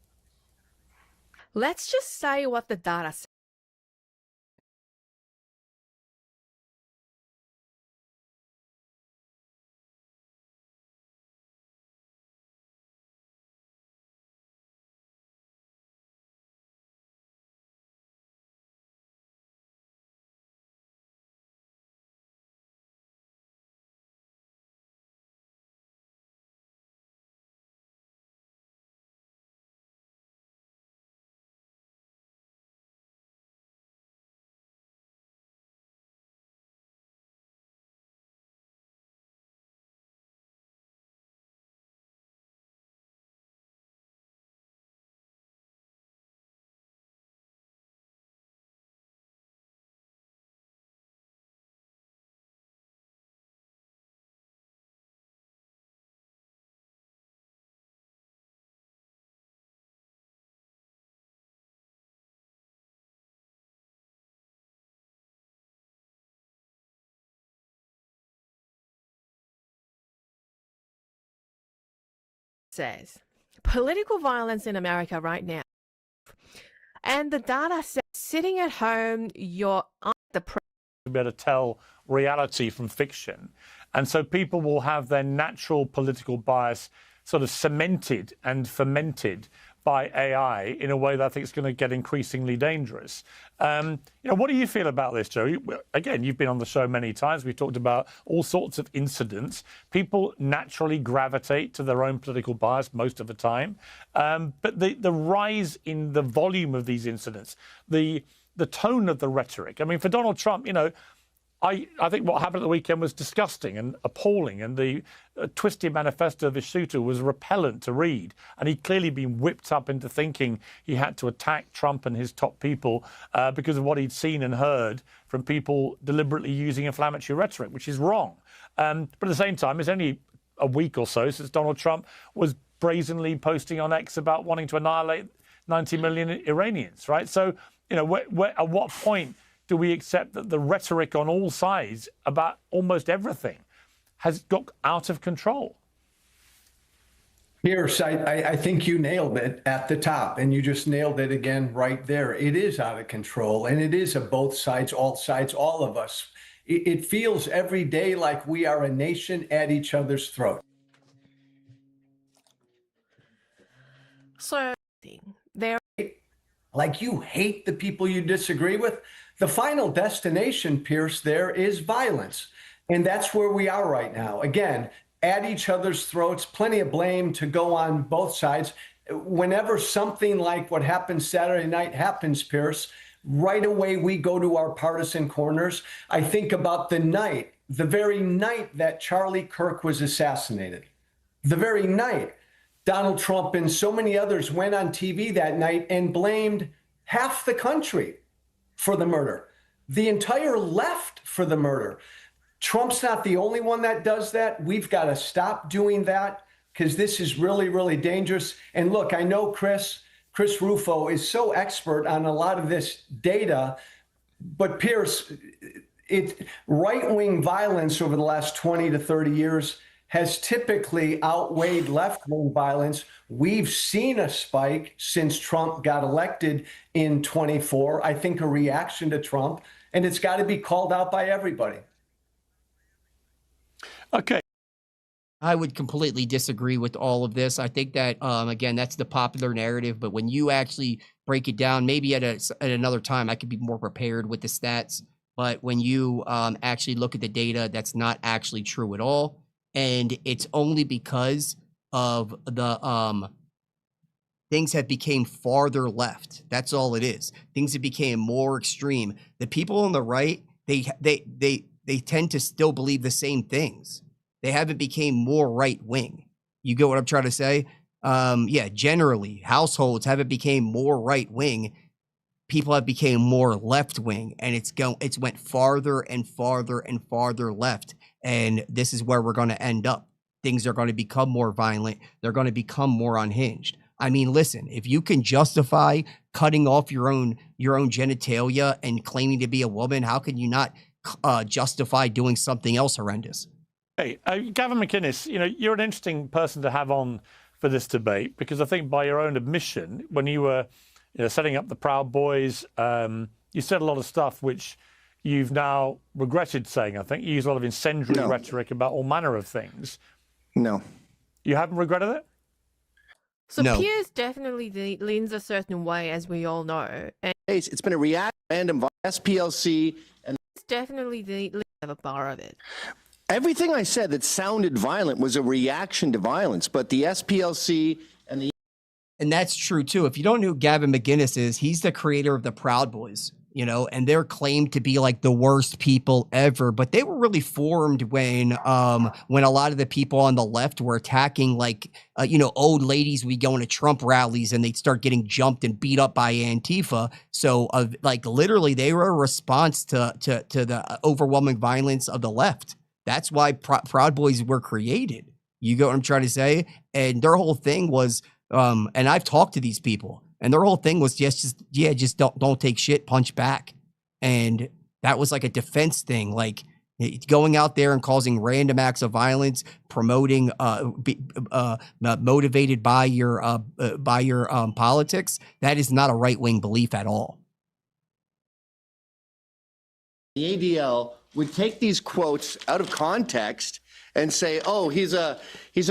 Let's just say what the data says. Political violence in America right now. And the data says sitting at home, you're on the to be able to tell reality from fiction. And so people will have their natural political bias sort of cemented and fermented by AI in a way that I think is going to get increasingly dangerous. What do you feel about this, Joe? Again, you've been on the show many times. We've talked about all sorts of incidents. People naturally gravitate to their own political bias most of the time. But the rise in the volume of these incidents, the tone of the rhetoric. I mean, for Donald Trump, I think what happened at the weekend was disgusting and appalling, and the twisted manifesto of his shooter was repellent to read. And he'd clearly been whipped up into thinking he had to attack Trump and his top people because of what he'd seen and heard from people deliberately using inflammatory rhetoric, which is wrong. But at the same time, it's only a week or so since Donald Trump was brazenly posting on X about wanting to annihilate 90 million Iranians, right? So, at what point do we accept that the rhetoric on all sides about almost everything has got out of control? Pierce, I think you nailed it at the top, and you just nailed it again right there. It is out of control, and it is of both sides, all of us. It feels every day like we are a nation at each other's throat. So, there. Like you hate the people you disagree with. The final destination, Pierce, there is violence. And that's where we are right now. Again, at each other's throats, plenty of blame to go on both sides. Whenever something like what happened Saturday night happens, Pierce, right away we go to our partisan corners. I think about the very night that Charlie Kirk was assassinated. The very night Donald Trump and so many others went on TV that night and blamed half the country for the murder, the entire left for the murder. Trump's not the only one that does that. We've got to stop doing that because this is really, really dangerous. And look, I know Chris Rufo is so expert on a lot of this data, but Pierce, right-wing violence over the last 20 to 30 years has typically outweighed left-wing violence. We've seen a spike since Trump got elected in 24, I think a reaction to Trump, and it's got to be called out by everybody. Okay. I would completely disagree with all of this. I think that, again, that's the popular narrative, but when you actually break it down, maybe at another time, I could be more prepared with the stats, but when you actually look at the data, that's not actually true at all. And it's only because of the things have became farther left. That's all it is. Things have became more extreme. The people on the right, they tend to still believe the same things. They haven't became more right wing. You get what I'm trying to say? Generally, households haven't became more right wing. People have became more left wing, and it's went farther and farther and farther left. And this is where we're going to end up. Things are going to become more violent. They're going to become more unhinged. I mean, listen, if you can justify cutting off your own genitalia and claiming to be a woman, how can you not justify doing something else horrendous? Hey, Gavin McInnes, you're an interesting person to have on for this debate, because I think by your own admission, when you were setting up the Proud Boys, you said a lot of stuff which you've now regretted saying. I think you use a lot of incendiary rhetoric about all manner of things. No. You haven't regretted it? So no. Piers definitely leans a certain way, as we all know. And it's been a react random SPLC, and it's definitely the of a bar of it. Everything I said that sounded violent was a reaction to violence, but the SPLC and that's true too. If you don't know who Gavin McInnes is, he's the creator of the Proud Boys, and they're claimed to be like the worst people ever, but they were really formed when a lot of the people on the left were attacking old ladies. We go into Trump rallies and they'd start getting jumped and beat up by Antifa. So literally they were a response to the overwhelming violence of the left. That's why Proud Boys were created. You get what I'm trying to say? And their whole thing was, and I've talked to these people, and their whole thing was just don't take shit, punch back. And that was like a defense thing, like going out there and causing random acts of violence, promoting, motivated by your politics. That is not a right-wing belief at all. The ADL would take these quotes out of context and say, oh, he's a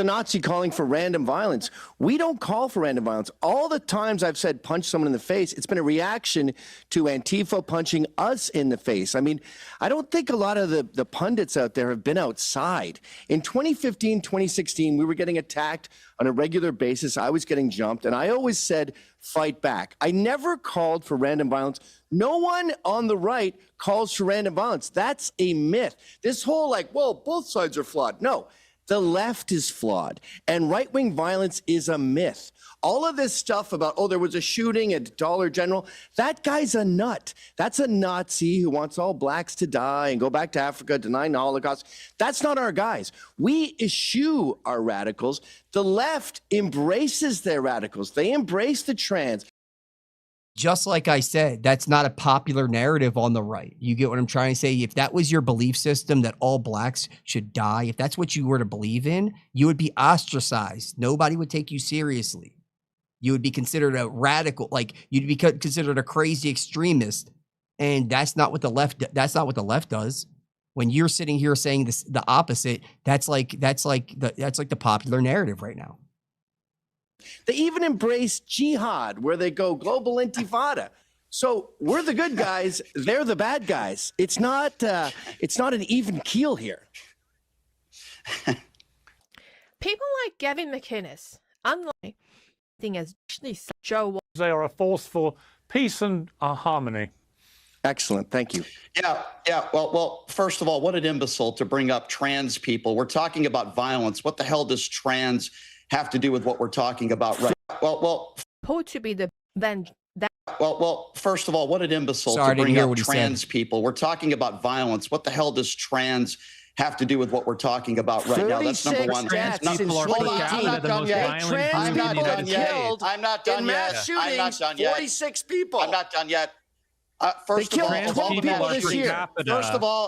Nazi calling for random violence. We don't call for random violence. All the times I've said punch someone in the face, it's been a reaction to Antifa punching us in the face. I mean, I don't think a lot of the pundits out there have been outside. In 2015, 2016, we were getting attacked on a regular basis. I was getting jumped, and I always said, fight back. I never called for random violence. No one on the right calls for random violence. That's a myth. This whole well, both sides are flawed. No, the left is flawed, and right-wing violence is a myth. All of this stuff about, oh, there was a shooting at Dollar General, that guy's a nut. That's a Nazi who wants all blacks to die and go back to Africa, denying the Holocaust. That's not our guys. We eschew our radicals. The left embraces their radicals. They embrace the trans. Just like I said, that's not a popular narrative on the right. You get what I'm trying to say? If that was your belief system, that all blacks should die, if that's what you were to believe in, you would be ostracized. Nobody would take you seriously. You would be considered a radical, you'd be considered a crazy extremist. And that's not what the left does. When you're sitting here saying the opposite, that's like the popular narrative right now. They even embrace jihad, where they go global intifada. So we're the good guys, they're the bad guys. It's not an even keel here. People like Gavin McInnes, unlike as Joe, they are a force for peace and harmony. Excellent, thank you. Yeah. Well, first of all, what an imbecile to bring up trans people. We're talking about violence. What the hell does trans have to do with what we're talking about right now? To be the then that. Well, first of all, what an imbecile Sorry, to bring up trans people. We're talking about violence. What the hell does trans have to do with what we're talking about right now? That's number one. Trans people are I'm not done yet. I'm not done yet. I'm not done yet. I'm not done yet. 46 people. I'm not done yet. First They of all, killed of all 12 the people mass this shootings- year. First of all,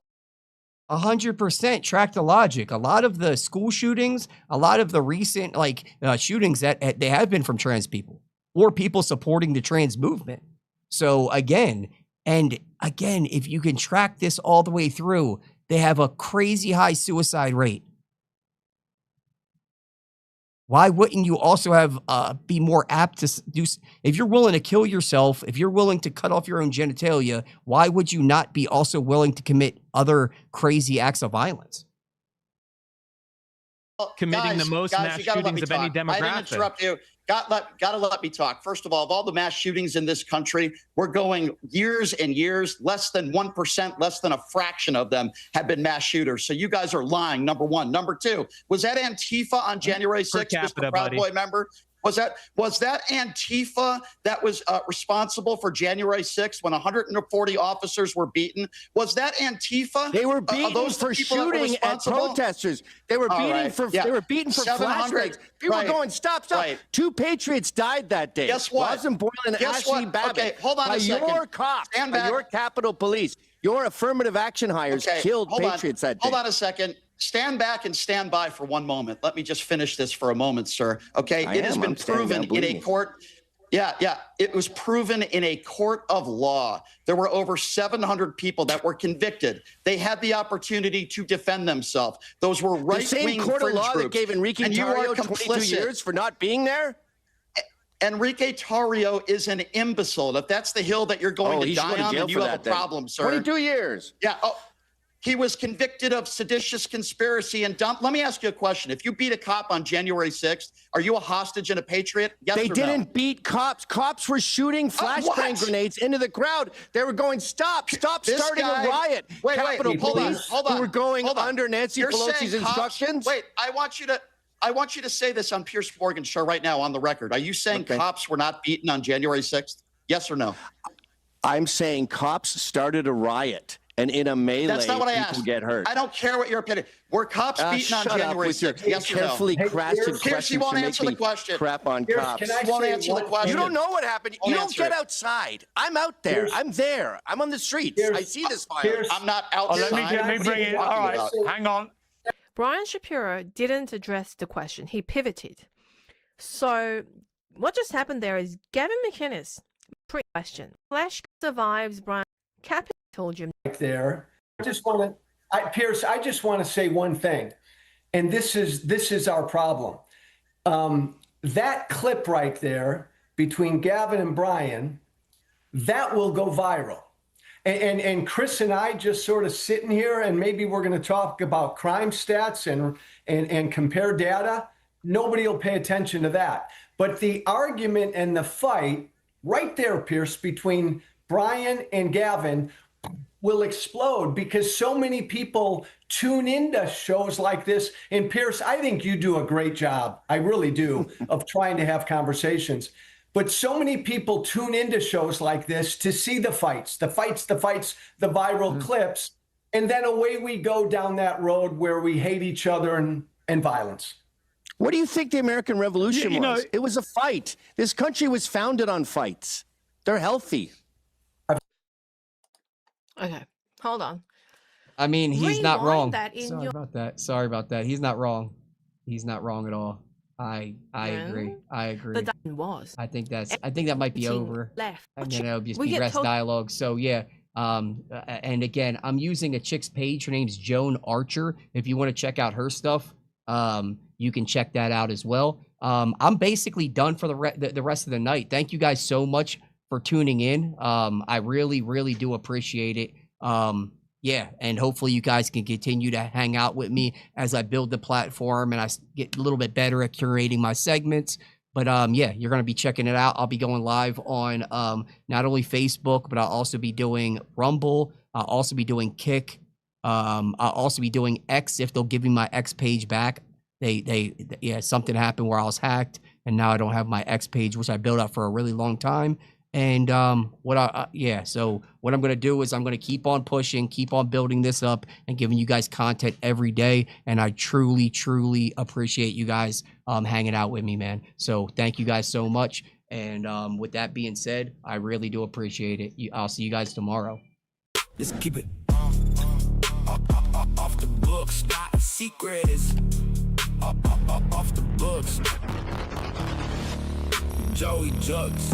100% track the logic. A lot of the school shootings, a lot of the recent shootings that they have been from trans people or people supporting the trans movement. So again, if you can track this all the way through, they have a crazy high suicide rate. Why wouldn't you also have be more apt to do? If you're willing to kill yourself, if you're willing to cut off your own genitalia, why would you not be also willing to commit other crazy acts of violence? Committing the most mass you gotta let shootings me of any talk. I didn't demographic. interrupt you. Gotta let me talk. First of all, of all the mass shootings in this country, we're going years and years. Less than 1%, less than a fraction of them have been mass shooters. So you guys are lying. Number one. Number two, was that Antifa on January 6th, Mr. Proud Boy member? Was that Antifa that was responsible for January 6th when 140 officers were beaten? Was that Antifa? They were beaten those for people that were shooting at responsible? protesters. They were beaten for Yeah. they were beaten for 700 flashlights. People were going, stop. Right. 2 patriots died that day. Guess what? Rosin Boyle and Guess Ashley what? Babbitt. Okay, hold on by a second. your cops, Stand by back. your Capitol Police, your affirmative action hires killed patriots that day. Hold on a second. Stand back and stand by for one moment. Let me just finish this for a moment, sir. Okay, it has been proven in a court. Yeah, it was proven in a court of law. There were over 700 people that were convicted. They had the opportunity to defend themselves. Those were right-wing The same court of law groups. that gave Enrique And you are Tarrio 22 complicit. years for not being there? Enrique Tarrio is an imbecile. If that's the hill that you're going to he should go die to on, jail then you for have a that then. problem, sir. 22 years. Yeah. He was convicted of seditious conspiracy and dump. Let me ask you a question. If you beat a cop on January 6th, are you a hostage and a patriot? Yes They or no? didn't beat cops. Cops were shooting flashbang grenades into the crowd. They were going, stop This starting guy- a riot. Wait, Capitol hold on, Police, hold on, who were going hold on. under Nancy You're Pelosi's saying cops- instructions. Wait, I want you to say this on Pierce Morgan's show right now on the record. Are you saying cops were not beaten on January 6th? Yes or no? I'm saying cops started a riot, and in a melee, That's not what I people asked. get hurt. I don't care what your opinion. Were cops beaten on Shut up January with your 6th? Yes or no? carefully crafted Pierce, questions you won't to make answer the me question. crap on cops. can I You won't say answer the one- question. You don't know what happened. Won't You don't answer get it. outside. I'm out there. I'm there. I'm on the streets. I see this fire. I'm not Oh, outside. let me bring it. All right, hang on. Brian Shapiro didn't address the question. He pivoted. So what just happened there is Gavin McInnes pre-question. Flash survives Brian Capitol Gym. There. I just want to, Pierce, I just want to say one thing. And this is our problem. That clip right there between Gavin and Brian, that will go viral. And Chris and I just sort of sitting here, and maybe we're going to talk about crime stats and compare data. Nobody will pay attention to that. But the argument and the fight right there, Pierce, between Brian and Gavin will explode because so many people tune into shows like this. And Pierce, I think you do a great job. I really do, of trying to have conversations. But so many people tune into shows like this to see the fights, the viral clips. And then away we go down that road where we hate each other and violence. What do you think the American Revolution was? It was a fight. This country was founded on fights. They're healthy. Okay, hold on. I mean, he's not wrong. Sorry about that. He's not wrong. He's not wrong at all. I agree. I agree. But that was. I think that might be over. Left. And then it'll just be rest dialogue. So yeah. And again, I'm using a chick's page. Her name's Joan Archer. If you want to check out her stuff, you can check that out as well. I'm basically done for the rest of the night. Thank you guys so much for tuning in. I really, really do appreciate it. Yeah, and hopefully you guys can continue to hang out with me as I build the platform and I get a little bit better at curating my segments. But yeah, you're going to be checking it out. I'll be going live on not only Facebook, but I'll also be doing Rumble. I'll also be doing Kick. I'll also be doing X if they'll give me my X page back. Yeah, something happened where I was hacked and now I don't have my X page, which I built up for a really long time. And so what I'm going to do is I'm going to keep on pushing, keep on building this up and giving you guys content every day. And I truly, truly appreciate you guys hanging out with me, man. So thank you guys so much. And with that being said, I really do appreciate it. I'll see you guys tomorrow. Let's keep it off the books. Not a secret. It's off the books. Joey Jugs.